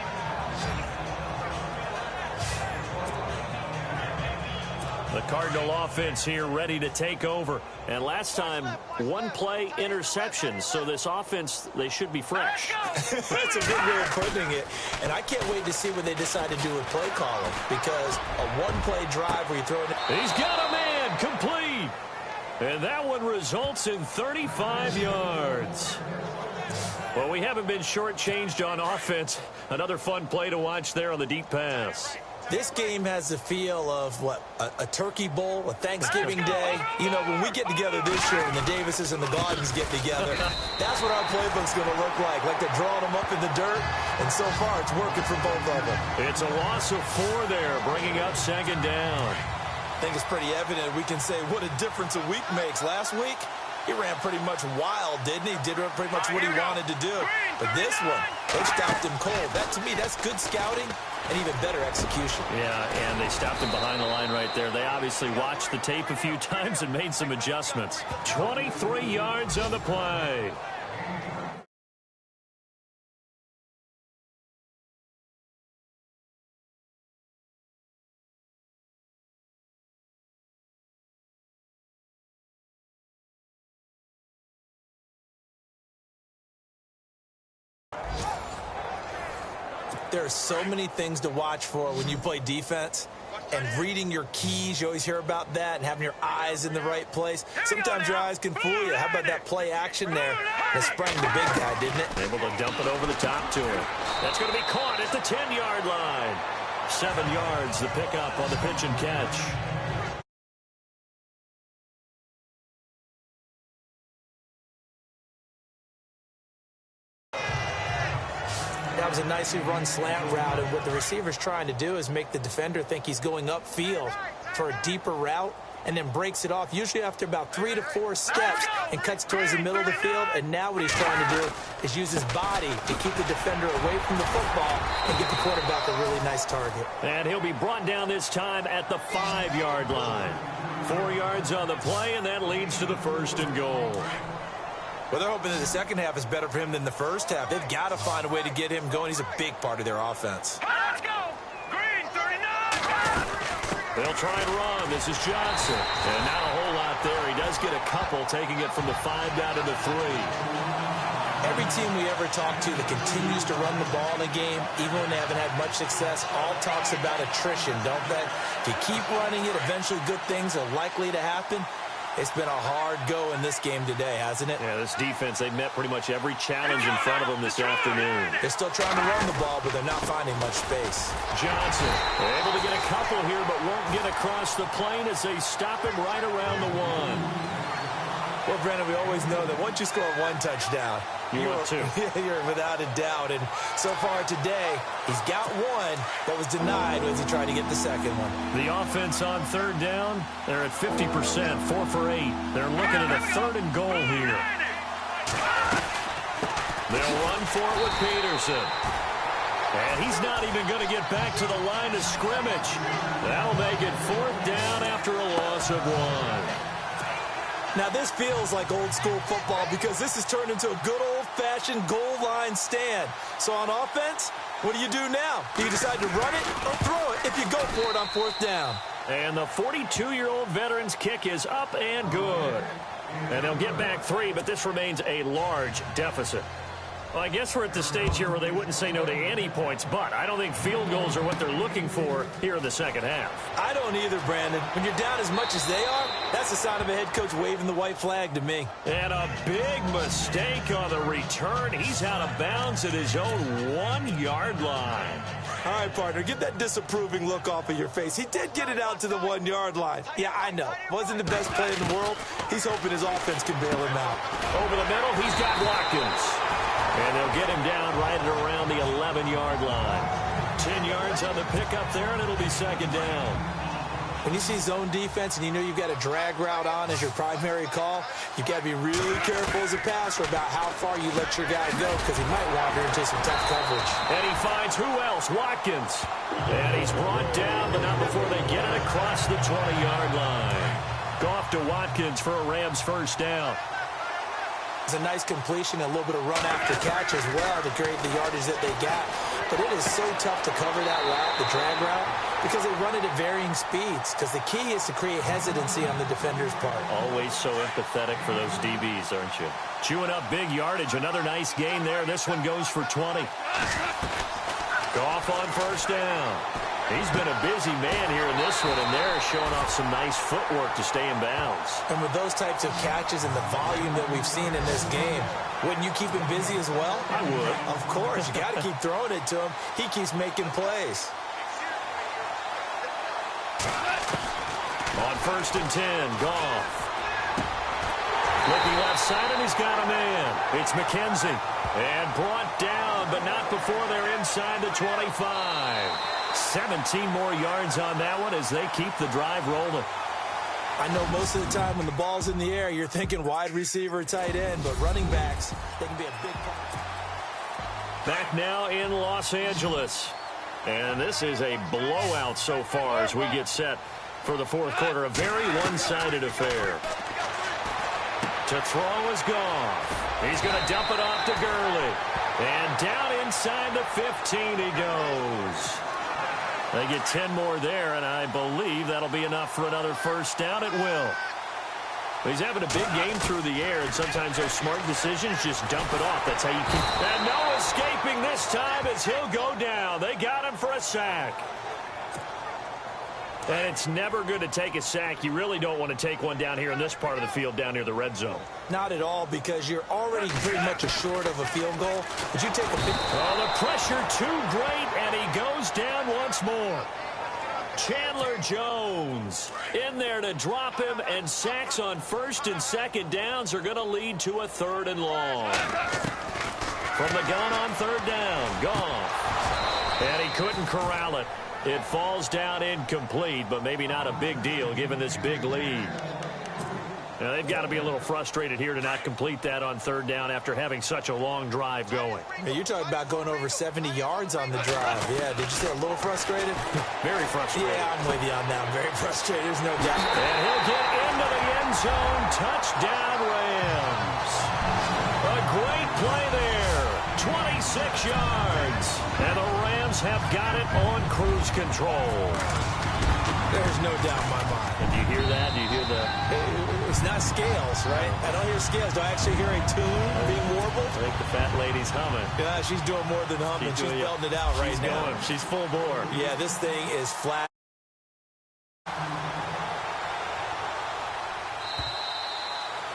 The Cardinal offense here ready to take over. And last time, 1-play interception. So this offense, they should be fresh. That's a good way of putting it. And I can't wait to see what they decide to do with play calling. Because a 1-play drive where you throw it. He's got a man complete. And that one results in 35 yards. Well, we haven't been shortchanged on offense. Another fun play to watch there on the deep pass. This game has the feel of, what, a turkey bowl, a Thanksgiving day. You know, when we get together this year, when the Davises and the Gardens get together, that's what our playbook's going to look like. Like they're drawing them up in the dirt, and so far it's working for both of them. It's a loss of 4 there, bringing up 2nd down. I think it's pretty evident we can say what a difference a week makes. Last week, he ran pretty much wild, didn't he? Did pretty much what he wanted to do. But this one, they stopped him cold. That, to me, that's good scouting and even better execution. Yeah, and they stopped him behind the line right there. They obviously watched the tape a few times and made some adjustments. 23 yards on the play. There are so many things to watch for when you play defense. And reading your keys, you always hear about that, and having your eyes in the right place. Sometimes your eyes can fool you. How about that play action there? That sprang the big guy, didn't it? Able to dump it over the top to him. That's going to be caught at the 10-yard line. 7 yards, the pickup on the pitch and catch. That was a nicely run slant route, and what the receiver's trying to do is make the defender think he's going upfield for a deeper route, and then breaks it off, usually after about 3 to 4 steps, and cuts towards the middle of the field. And now what he's trying to do is use his body to keep the defender away from the football and get the quarterback a really nice target. And he'll be brought down this time at the 5-yard line. 4 yards on the play, and that leads to the 1st and goal. Well, they're hoping that the second half is better for him than the first half. They've got to find a way to get him going. He's a big part of their offense. Let's go! Green, 39! They'll try and run. This is Johnson. And not a whole lot there. He does get a couple, taking it from the 5 down to the 3. Every team we ever talk to that continues to run the ball in a game, even when they haven't had much success, all talks about attrition, don't they? If you keep running it, eventually good things are likely to happen. It's been a hard go in this game today, hasn't it? Yeah, this defense, they met pretty much every challenge in front of them this afternoon. They're still trying to run the ball, but they're not finding much space. Johnson able to get a couple here, but won't get across the plane as they stop him right around the 1. Well, Brandon, we always know that once you score 1 touchdown, you're 2. You're without a doubt. And so far today, he's got 1 that was denied as he tried to get the second one. The offense on 3rd down, they're at 50%, 4 for 8. They're looking at a 3rd and goal here. They'll run for it with Peterson. And he's not even going to get back to the line of scrimmage. That'll make it 4th down after a loss of 1. Now, this feels like old-school football because this has turned into a good old-fashioned goal line stand. So on offense, what do you do now? Do you decide to run it or throw it if you go for it on 4th down? And the 42-year-old veteran's kick is up and good. And they'll get back 3, but this remains a large deficit. Well, I guess we're at the stage here where they wouldn't say no to any points, but I don't think field goals are what they're looking for here in the second half. I don't either, Brandon. When you're down as much as they are, that's the sign of a head coach waving the white flag to me. And a big mistake on the return. He's out of bounds at his own 1-yard line. All right, partner, get that disapproving look off of your face. He did get it out to the 1-yard line. Yeah, I know. Wasn't the best play in the world. He's hoping his offense can bail him out. Over the middle, he's got Watkins. And they'll get him down right at around the 11-yard line. 10 yards on the pickup there, and it'll be 2nd down. When you see zone defense and you know you've got a drag route on as your primary call, you've got to be really careful as a passer about how far you let your guy go because he might wander into some tough coverage. And he finds who else? Watkins. And he's brought down, but not before they get it across the 20-yard line. Goff to Watkins for a Rams 1st down. It's a nice completion, a little bit of run after catch as well to create the yardage that they got. But it is so tough to cover that route, the drag route, because they run it at varying speeds. Because the key is to create hesitancy on the defender's part. Always so empathetic for those DBs, aren't you? Chewing up big yardage. Another nice gain there. This one goes for 20. Goff on 1st down. He's been a busy man here in this one, and they're showing off some nice footwork to stay in bounds. And with those types of catches and the volume that we've seen in this game, wouldn't you keep him busy as well? I would. Of course. You got to keep throwing it to him. He keeps making plays. On 1st and 10, Goff. Looking left side, and he's got a man. It's McKenzie. And brought down, but not before they're inside the 25. 17 more yards on that one as they keep the drive rolling. I know most of the time when the ball's in the air, you're thinking wide receiver, tight end, but running backs, they can be a big part. Back now in Los Angeles. And this is a blowout so far as we get set for the 4th quarter. A very one-sided affair. To throw is Goff. He's going to dump it off to Gurley. And down inside the 15 he goes. They get 10 more there, and I believe that'll be enough for another 1st down. It will. He's having a big game through the air, and sometimes those smart decisions just dump it off. That's how you keep... And no escaping this time as he'll go down. They got him for a sack. And it's never good to take a sack. You really don't want to take one down here in this part of the field down near the red zone. Not at all, because you're already pretty much assured of a field goal. But you take a big... Oh, the pressure too great, and he goes down once more. Chandler Jones in there to drop him, and sacks on first and second downs are going to lead to a 3rd and long. From the gun on 3rd down, Goff. And he couldn't corral it. It falls down incomplete, but maybe not a big deal given this big lead. Now, they've got to be a little frustrated here to not complete that on 3rd down after having such a long drive going. Hey, you're talking about going over 70 yards on the drive. Yeah, did you say a little frustrated? Very frustrated. Yeah, I'm with you on that. I'm very frustrated. There's no doubt. And he'll get into the end zone. Touchdown, Rams. A great play there. 26 yards. And the Rams have got it on cruise control. There's no doubt in my mind. And do you hear that? Do you hear the... It's not scales, right? I don't hear scales. Do I actually hear a tune being warbled? I think the fat lady's humming. Yeah, she's doing more than humming. She's belting it out right now. Going. She's full bore. Yeah, this thing is flat.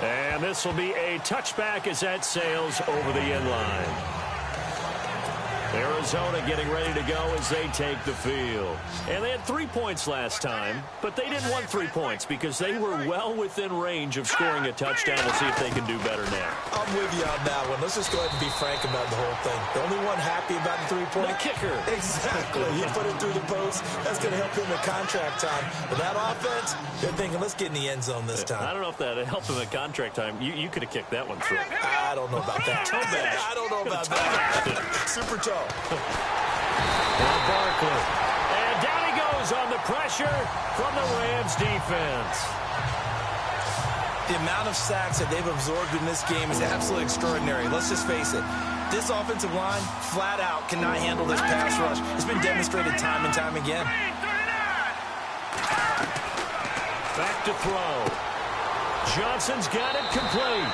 And this will be a touchback as that sails over the end line. Arizona getting ready to go as they take the field. And they had 3 points last time, but they didn't want 3 points because they were well within range of scoring a touchdown. We'll see if they can do better now. I'm with you on that one. Let's just go ahead and be frank about the whole thing. The only one happy about the 3-point? The kicker. Exactly. He put it through the post. That's going to help him at contract time. But that offense, they're thinking, let's get in the end zone this time. I don't know if that helped him at contract time. You could have kicked that one through. I don't know about that. I don't know about that. Super toe. And Barkley. And down he goes on the pressure from the Rams defense. The amount of sacks that they've absorbed in this game is absolutely extraordinary. Let's just face it. This offensive line, flat out, cannot handle this pass rush. It's been demonstrated time and time again. Back to throw. Johnson's got it complete.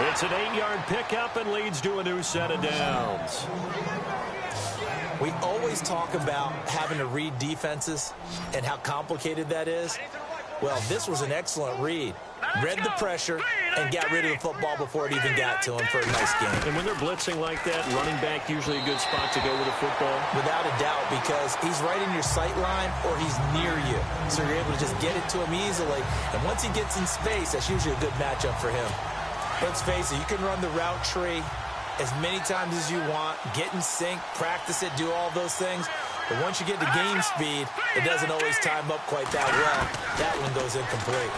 It's an 8-yard pickup and leads to a new set of downs. We always talk about having to read defenses and how complicated that is. Well, this was an excellent read. Read the pressure and got rid of the football before it even got to him for a nice game. And when they're blitzing like that, running back usually a good spot to go with the football? Without a doubt, because he's right in your sight line or he's near you. So you're able to just get it to him easily. And once he gets in space, that's usually a good matchup for him. Let's face it, you can run the route tree as many times as you want, get in sync, practice it, do all those things. But once you get to game speed, it doesn't always time up quite that well. That one goes incomplete.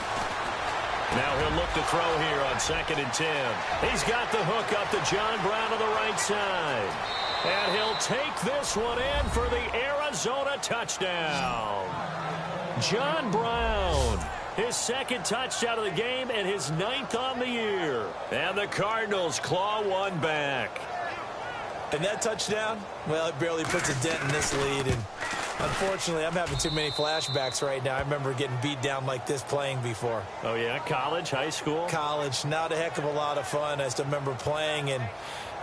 Now he'll look to throw here on 2nd and 10. He's got the hook up to John Brown on the right side. And he'll take this one in for the Arizona touchdown. John Brown. His 2nd touchdown of the game and his 9th on the year. And the Cardinals claw one back. And that touchdown, well, it barely puts a dent in this lead. And unfortunately, I'm having too many flashbacks right now. I remember getting beat down like this playing before. Oh, yeah? College, high school? College. Not a heck of a lot of fun. I still remember playing and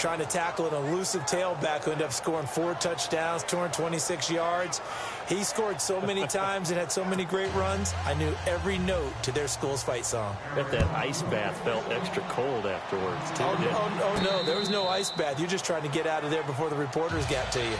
trying to tackle an elusive tailback who ended up scoring 4 touchdowns, 226 yards. He scored so many times and had so many great runs, I knew every note to their school's fight song. I bet that ice bath felt extra cold afterwards, too. Oh, no, there was no ice bath. You're just trying to get out of there before the reporters got to you.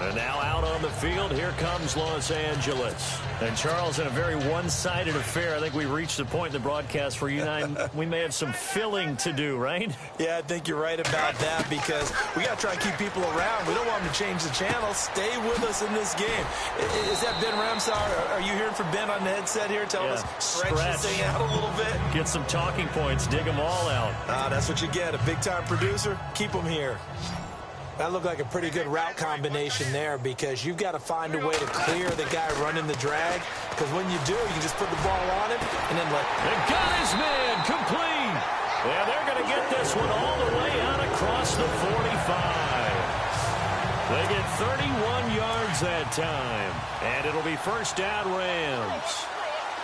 And now out on the field, here comes Los Angeles. And Charles, in a very one-sided affair, I think we reached the point in the broadcast where you and I, we may have some filling to do, right? Yeah, I think you're right about that because we got to try and keep people around. We don't want them to change the channel. Stay with us in this game. Is that Ben Ramsauer? Are you hearing from Ben on the headset here? Tell us, stretch this thing out a little bit. Get some talking points. Dig them all out. That's what you get. A big-time producer. Keep them here. That looked like a pretty good route combination there because you've got to find a way to clear the guy running the drag because when you do, you just put the ball on him and then let... And got his man complete. Yeah, they're going to get this one all the way out across the 45. They get 31 yards that time. And it'll be first down Rams.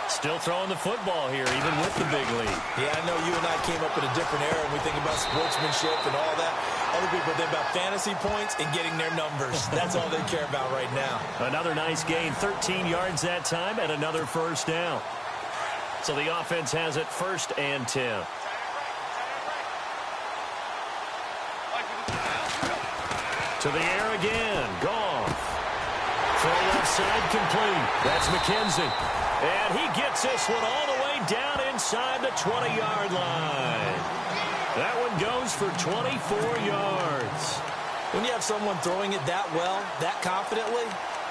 Still throwing the football here, even with the big lead. Yeah, I know you and I came up in a different era, and we think about sportsmanship and all that. Other people think about fantasy points and getting their numbers. That's all they care about right now. Another nice gain, 13 yards that time, and another first down. So the offense has it first and 10. To the air again. Goff. Throw left side complete. That's McKenzie. And he gets this one all the way down inside the 20-yard line. That one goes for 24 yards. When you have someone throwing it that well, that confidently,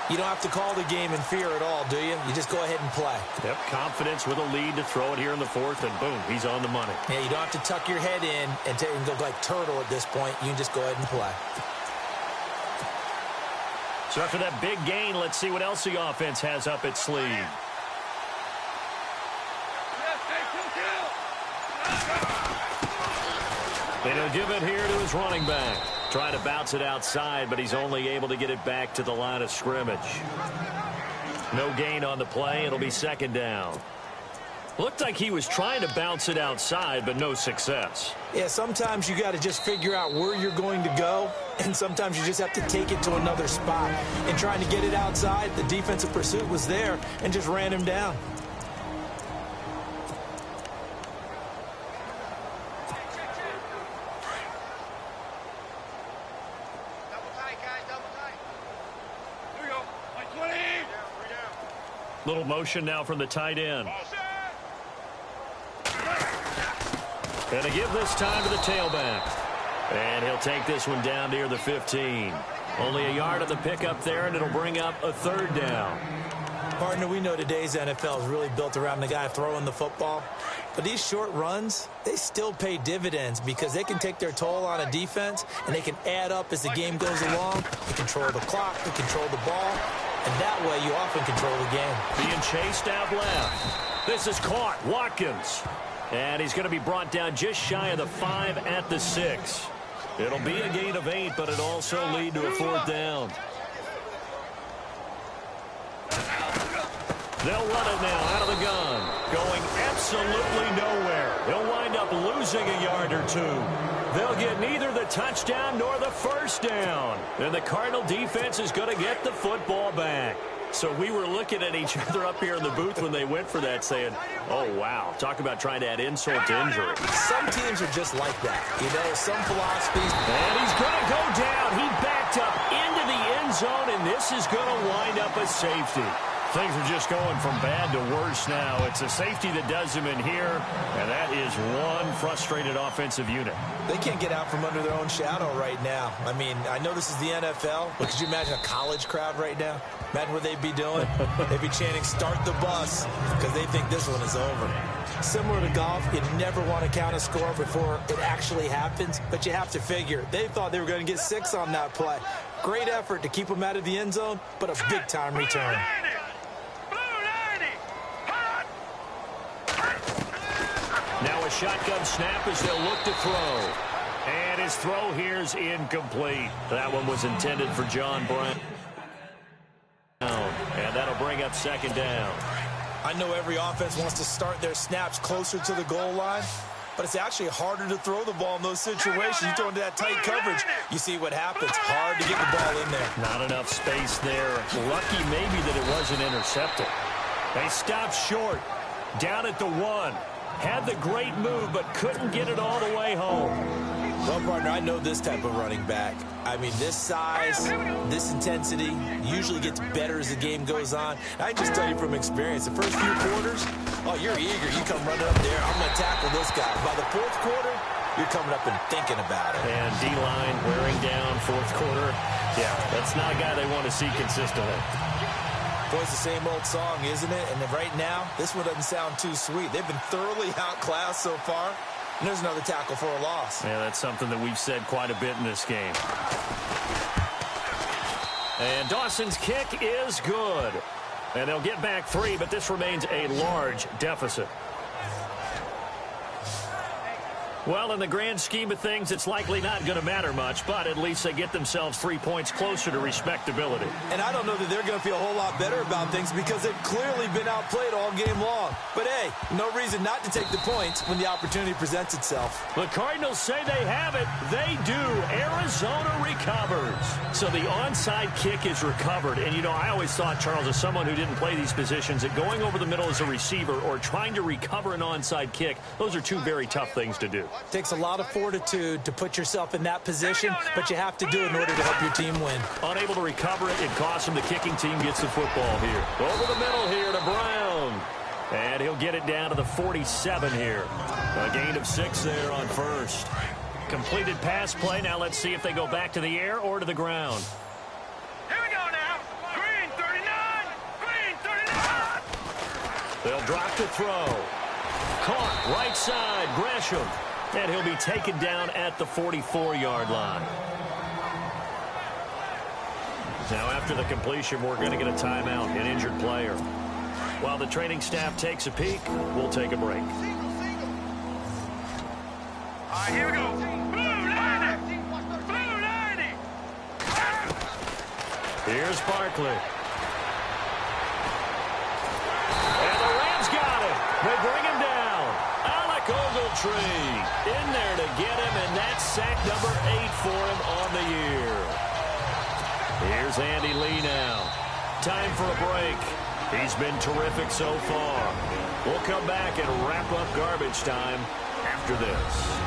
you don't have to call the game in fear at all, do you? You just go ahead and play. Yep, confidence with a lead to throw it here in the fourth, and boom, he's on the money. Yeah, you don't have to tuck your head in and go like turtle at this point. You can just go ahead and play. So after that big gain, let's see what else the offense has up its sleeve. And he'll give it here to his running back. Trying to bounce it outside, but he's only able to get it back to the line of scrimmage. No gain on the play. It'll be second down. Looked like he was trying to bounce it outside, but no success. Yeah, sometimes you got to just figure out where you're going to go, and sometimes you just have to take it to another spot. And trying to get it outside, the defensive pursuit was there and just ran him down. Little motion now from the tight end. And to give this time to the tailback. And he'll take this one down near the 15. Only a yard of the pickup there, and it'll bring up a third down. Partner, we know today's NFL is really built around the guy throwing the football. But these short runs, they still pay dividends because they can take their toll on a defense, and they can add up as the game goes along. They control the clock, they control the ball, and that way you often control the game. Being chased out left. This is caught. Watkins. And he's going to be brought down just shy of the 5 at the 6. It'll be a gain of 8, but it'll also lead to a fourth down. They'll run it now out of the gun. Going absolutely nowhere. He'll wind up losing a yard or two. They'll get neither the touchdown nor the first down. And the Cardinal defense is going to get the football back. So we were looking at each other up here in the booth when they went for that saying, oh, wow, talk about trying to add insult to injury. Some teams are just like that. You know, some philosophies. And he's going to go down. He backed up into the end zone, and this is going to wind up a safety. Things are just going from bad to worse now. It's a safety that does him in here, and that is one frustrated offensive unit. They can't get out from under their own shadow right now. I mean, I know this is the NFL, but could you imagine a college crowd right now? Imagine what they'd be doing. They'd be chanting, start the bus, because they think this one is over. Similar to golf, you never want to count a score before it actually happens, but you have to figure. They thought they were going to get 6 on that play. Great effort to keep them out of the end zone, but a big-time return. Now a shotgun snap as they'll look to throw. And his throw here's incomplete. That one was intended for John Brown. And that'll bring up second down. I know every offense wants to start their snaps closer to the goal line, but it's actually harder to throw the ball in those situations. You throw into that tight coverage, you see what happens. Hard to get the ball in there. Not enough space there. Lucky maybe that it wasn't intercepted. They stopped short. Down at the 1. Had the great move, but couldn't get it all the way home. Well, partner, I know this type of running back. I mean, this size, this intensity usually gets better as the game goes on. I just tell you from experience, the first few quarters, oh, you're eager. You come running up there. I'm going to tackle this guy. By the fourth quarter, you're coming up and thinking about it. And D-line wearing down fourth quarter. Yeah, that's not a guy they want to see consistently. Boy, it's the same old song, isn't it? And right now, this one doesn't sound too sweet. They've been thoroughly outclassed so far. And there's another tackle for a loss. Yeah, that's something that we've said quite a bit in this game. And Dawson's kick is good. And they'll get back 3, but this remains a large deficit. Well, in the grand scheme of things, it's likely not going to matter much, but at least they get themselves 3 points closer to respectability. And I don't know that they're going to feel a whole lot better about things because they've clearly been outplayed all game long. But, hey, no reason not to take the points when the opportunity presents itself. The Cardinals say they have it. They do. Arizona recovers. So the onside kick is recovered. And, you know, I always thought, Charles, as someone who didn't play these positions, that going over the middle as a receiver or trying to recover an onside kick, those are two very tough things to do. Takes a lot of fortitude to put yourself in that position, but you have to do it in order to help your team win. Unable to recover it, it costs him. The kicking team gets the football here. Over the middle here to Brown. And he'll get it down to the 47 here. A gain of 6 there on first. Completed pass play. Now let's see if they go back to the air or to the ground. Here we go now. Green 39. Green 39. They'll drop to throw. Caught right side. Gresham. And he'll be taken down at the 44-yard line. Now after the completion, we're going to get a timeout, an injured player. While the training staff takes a peek, we'll take a break. All right, here we go. Blue 90. Blue 90. Here's Barkley. And the Rams got it. They bring him down. Ogletree in there to get him, and that's sack number 8 for him on the year. Here's Andy Lee now. Time for a break. He's been terrific so far. We'll come back and wrap up garbage time after this.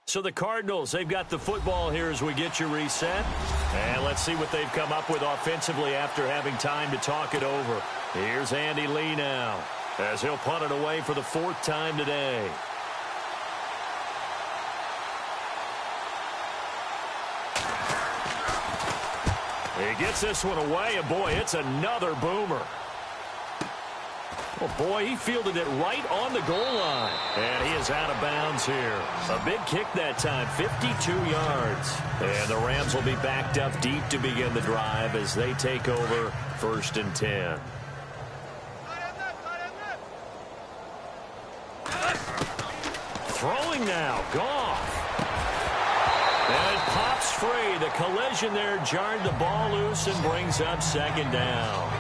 So the Cardinals, they've got the football here as we get you reset. And let's see what they've come up with offensively after having time to talk it over. Here's Andy Lee now as he'll punt it away for the 4th time today. He gets this one away, and boy, it's another boomer. Oh, boy, he fielded it right on the goal line. And he is out of bounds here. A big kick that time, 52 yards. And the Rams will be backed up deep to begin the drive as they take over 1st and 10. Throwing now, Goff. And it pops free. The collision there jarred the ball loose and brings up 2nd down.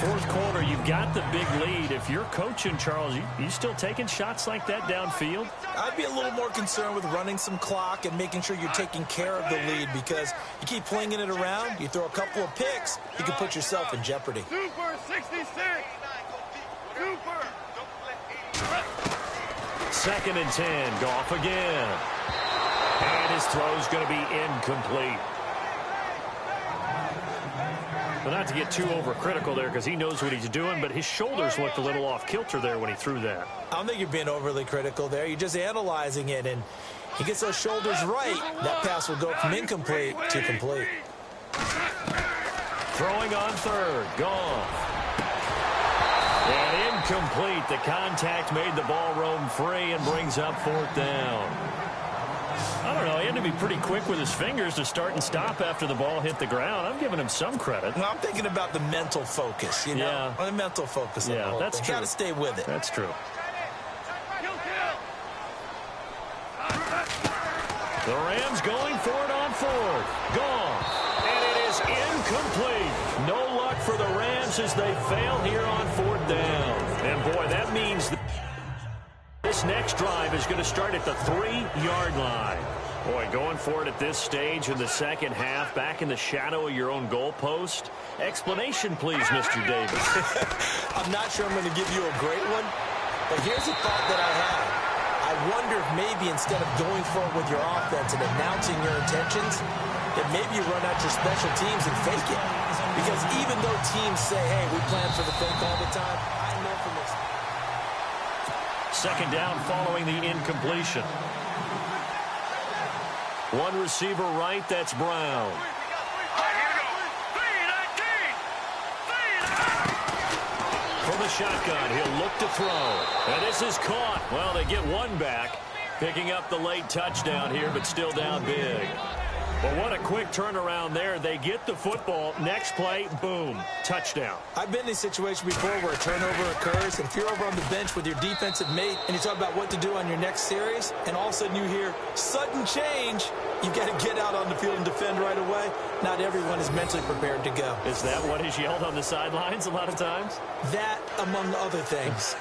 4th quarter, you've got the big lead. If you're coaching, Charles, you still taking shots like that downfield? I'd be a little more concerned with running some clock and making sure you're taking care of the lead because you keep flinging it around, you throw a couple of picks, you can put yourself in jeopardy. Super 66. Super. 2nd and 10, Goff again. And his throw's going to be incomplete. Well, not to get too overcritical there because he knows what he's doing, but his shoulders looked a little off kilter there when he threw that. I don't think you're being overly critical there. You're just analyzing it, and he gets those shoulders right. That pass will go from incomplete to complete. Throwing on 3rd, Goff. And incomplete. The contact made the ball roam free and brings up 4th down. I don't know. He had to be pretty quick with his fingers to start and stop after the ball hit the ground. I'm giving him some credit. Well, I'm thinking about the mental focus, you know? Yeah. The mental focus. Yeah, that's true. You got to stay with it. That's true. The Rams going for it on 4th. Gone. And it is incomplete. No luck for the Rams as they fail here on 4th down. And, boy, that means this next drive is going to start at the 3-yard line. Boy, going for it at this stage in the 2nd half, back in the shadow of your own goalpost. Explanation, please, Mr. Davis. I'm not sure I'm going to give you a great one, but here's a thought that I have. I wonder if maybe instead of going for it with your offense and announcing your intentions, that maybe you run out your special teams and fake it. Because even though teams say, hey, we plan for the fake all the time, I know from this. 2nd down following the incompletion. One receiver right, that's Brown. From the shotgun, he'll look to throw. And this is caught. Well, they get one back, picking up the late touchdown here, but still down big. Well, what a quick turnaround there. They get the football. Next play, boom, touchdown. I've been in a situation before where a turnover occurs, and if you're over on the bench with your defensive mate and you talk about what to do on your next series, and all of a sudden you hear sudden change, you've got to get out on the field and defend right away. Not everyone is mentally prepared to go. Is that what is yelled on the sidelines a lot of times? That, among other things.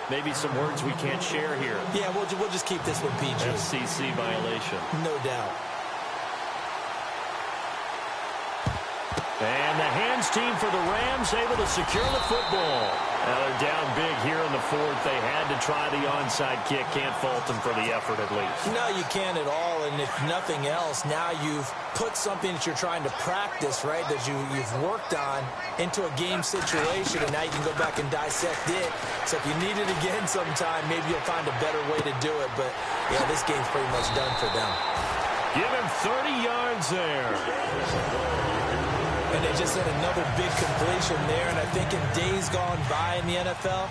Maybe some words we can't share here. Yeah, we'll just keep this one PG. FCC violation. No doubt. And the hands team for the Rams able to secure the football. Now they're down big here in the fourth. They had to try the onside kick. Can't fault them for the effort at least. No, you can't at all. And if nothing else, now you've put something that you're trying to practice, right, that you've worked on into a game situation, and now you can go back and dissect it. So if you need it again sometime, maybe you'll find a better way to do it. But, yeah, this game's pretty much done for them. Give him 30 yards there. And they just had another big completion there. And I think in days gone by in the NFL,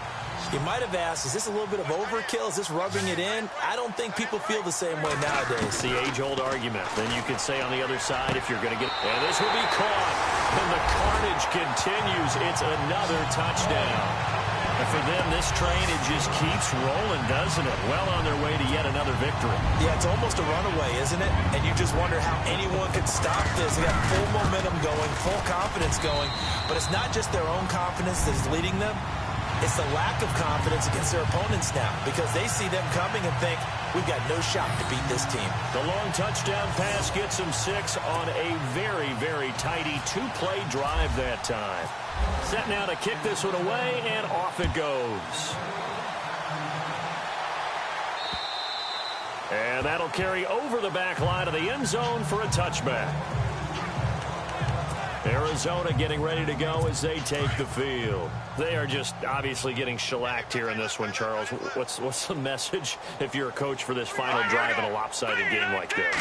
you might have asked, is this a little bit of overkill? Is this rubbing it in? I don't think people feel the same way nowadays. It's the age-old argument. Then you could say on the other side, if you're going to get... And this will be caught. And the carnage continues. It's another touchdown. And for them, this train, it just keeps rolling, doesn't it? Well on their way to yet another victory. Yeah, it's almost a runaway, isn't it? And you just wonder how anyone could stop this. They got full momentum going, full confidence going. But it's not just their own confidence that is leading them. It's the lack of confidence against their opponents now, because they see them coming and think, we've got no shot to beat this team. The long touchdown pass gets them 6 on a very, very tidy two-play drive that time. Set now to kick this one away, and off it goes. And that'll carry over the back line of the end zone for a touchback. Arizona getting ready to go as they take the field. They are just obviously getting shellacked here in this one, Charles. What's the message if you're a coach for this final drive in a lopsided game like this?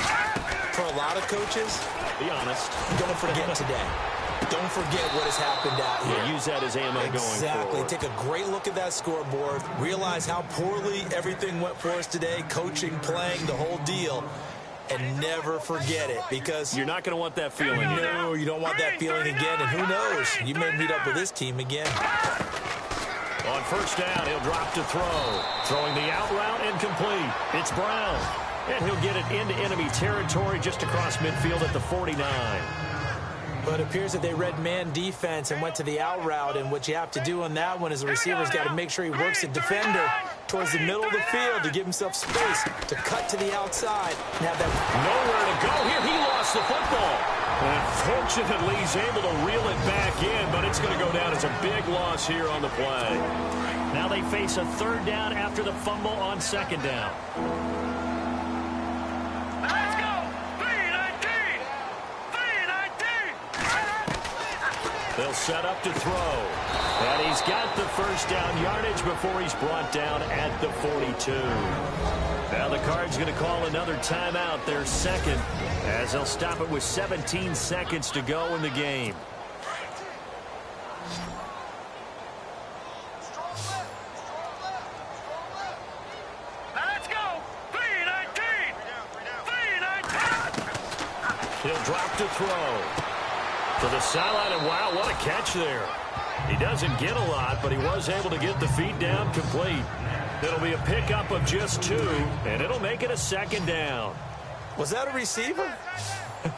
For a lot of coaches, be honest. Don't forget today. Don't forget what has happened out here. Yeah, use that as ammo going forward. Exactly. Take a great look at that scoreboard. Realize how poorly everything went for us today. Coaching, playing, the whole deal. And never forget it, because you're not going to want that feeling. No, you don't want that feeling again. And who knows? You may meet up with this team again. On first down, he'll drop to throw. Throwing the out route incomplete. It's Brown. And he'll get it into enemy territory just across midfield at the 49. But it appears that they read man defense and went to the out route. And what you have to do on that one is the receiver's got to make sure he works the defender towards the middle of the field to give himself space to cut to the outside and have that. Nowhere to go here. He lost the football. And fortunately, he's able to reel it back in, but it's going to go down as a big loss here on the play. Now they face a third down after the fumble on second down. Let's go! 3-19! They'll set up to throw. And he's got the first down yardage before he's brought down at the 42. Now the Cards going to call another timeout, their second, as they'll stop it with 17 seconds to go in the game. Let's go! 3-19! He'll drop to throw. To the sideline, and wow, what a catch there. He doesn't get a lot, but he was able to get the feet down complete. It'll be a pickup of just 2, and it'll make it a second down. Was that a receiver?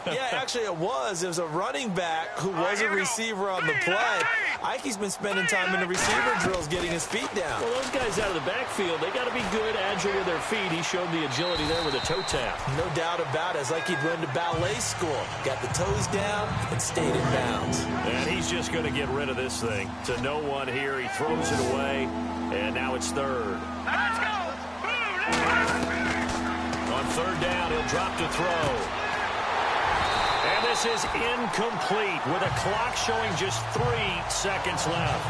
Yeah, actually it was. It was a running back who was a receiver on the play. Ike's been spending time in the receiver drills getting his feet down. Well, those guys out of the backfield, they got to be good, agile with their feet. He showed the agility there with a toe tap. No doubt about it. It's like he'd run to ballet school. Got the toes down and stayed in bounds. And he's just going to get rid of this thing. To no one here. He throws it away, and now it's third. Let's go! On third down, he'll drop to throw. And this is incomplete with a clock showing just 3 seconds left.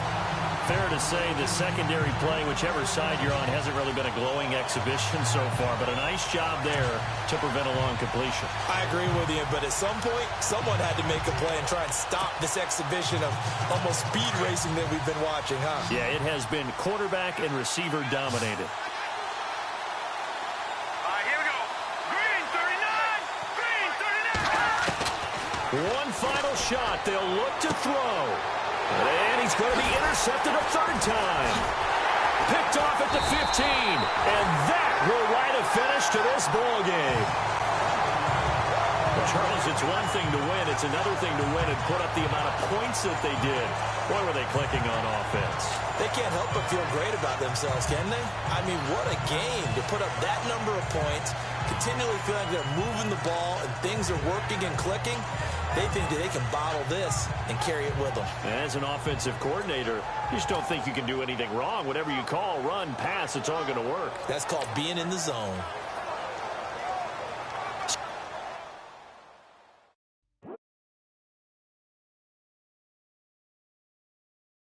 Fair to say the secondary play, whichever side you're on, hasn't really been a glowing exhibition so far, but a nice job there to prevent a long completion. I agree with you, but at some point, someone had to make a play and try and stop this exhibition of almost speed racing that we've been watching, huh? Yeah, it has been quarterback and receiver dominated. Here we go. Green 39! Green 39! One final shot. They'll look to throw. And he's going to be intercepted a third time. Picked off at the 15. And that will write a finish to this ball game. Well, Charles, it's one thing to win. It's another thing to win and put up the amount of points that they did. Boy, were they clicking on offense. They can't help but feel great about themselves, can they? I mean, what a game to put up that number of points, continually feel like they're moving the ball and things are working and clicking. They think that they can bottle this and carry it with them. As an offensive coordinator, you just don't think you can do anything wrong. Whatever you call, run, pass, it's all going to work. That's called being in the zone.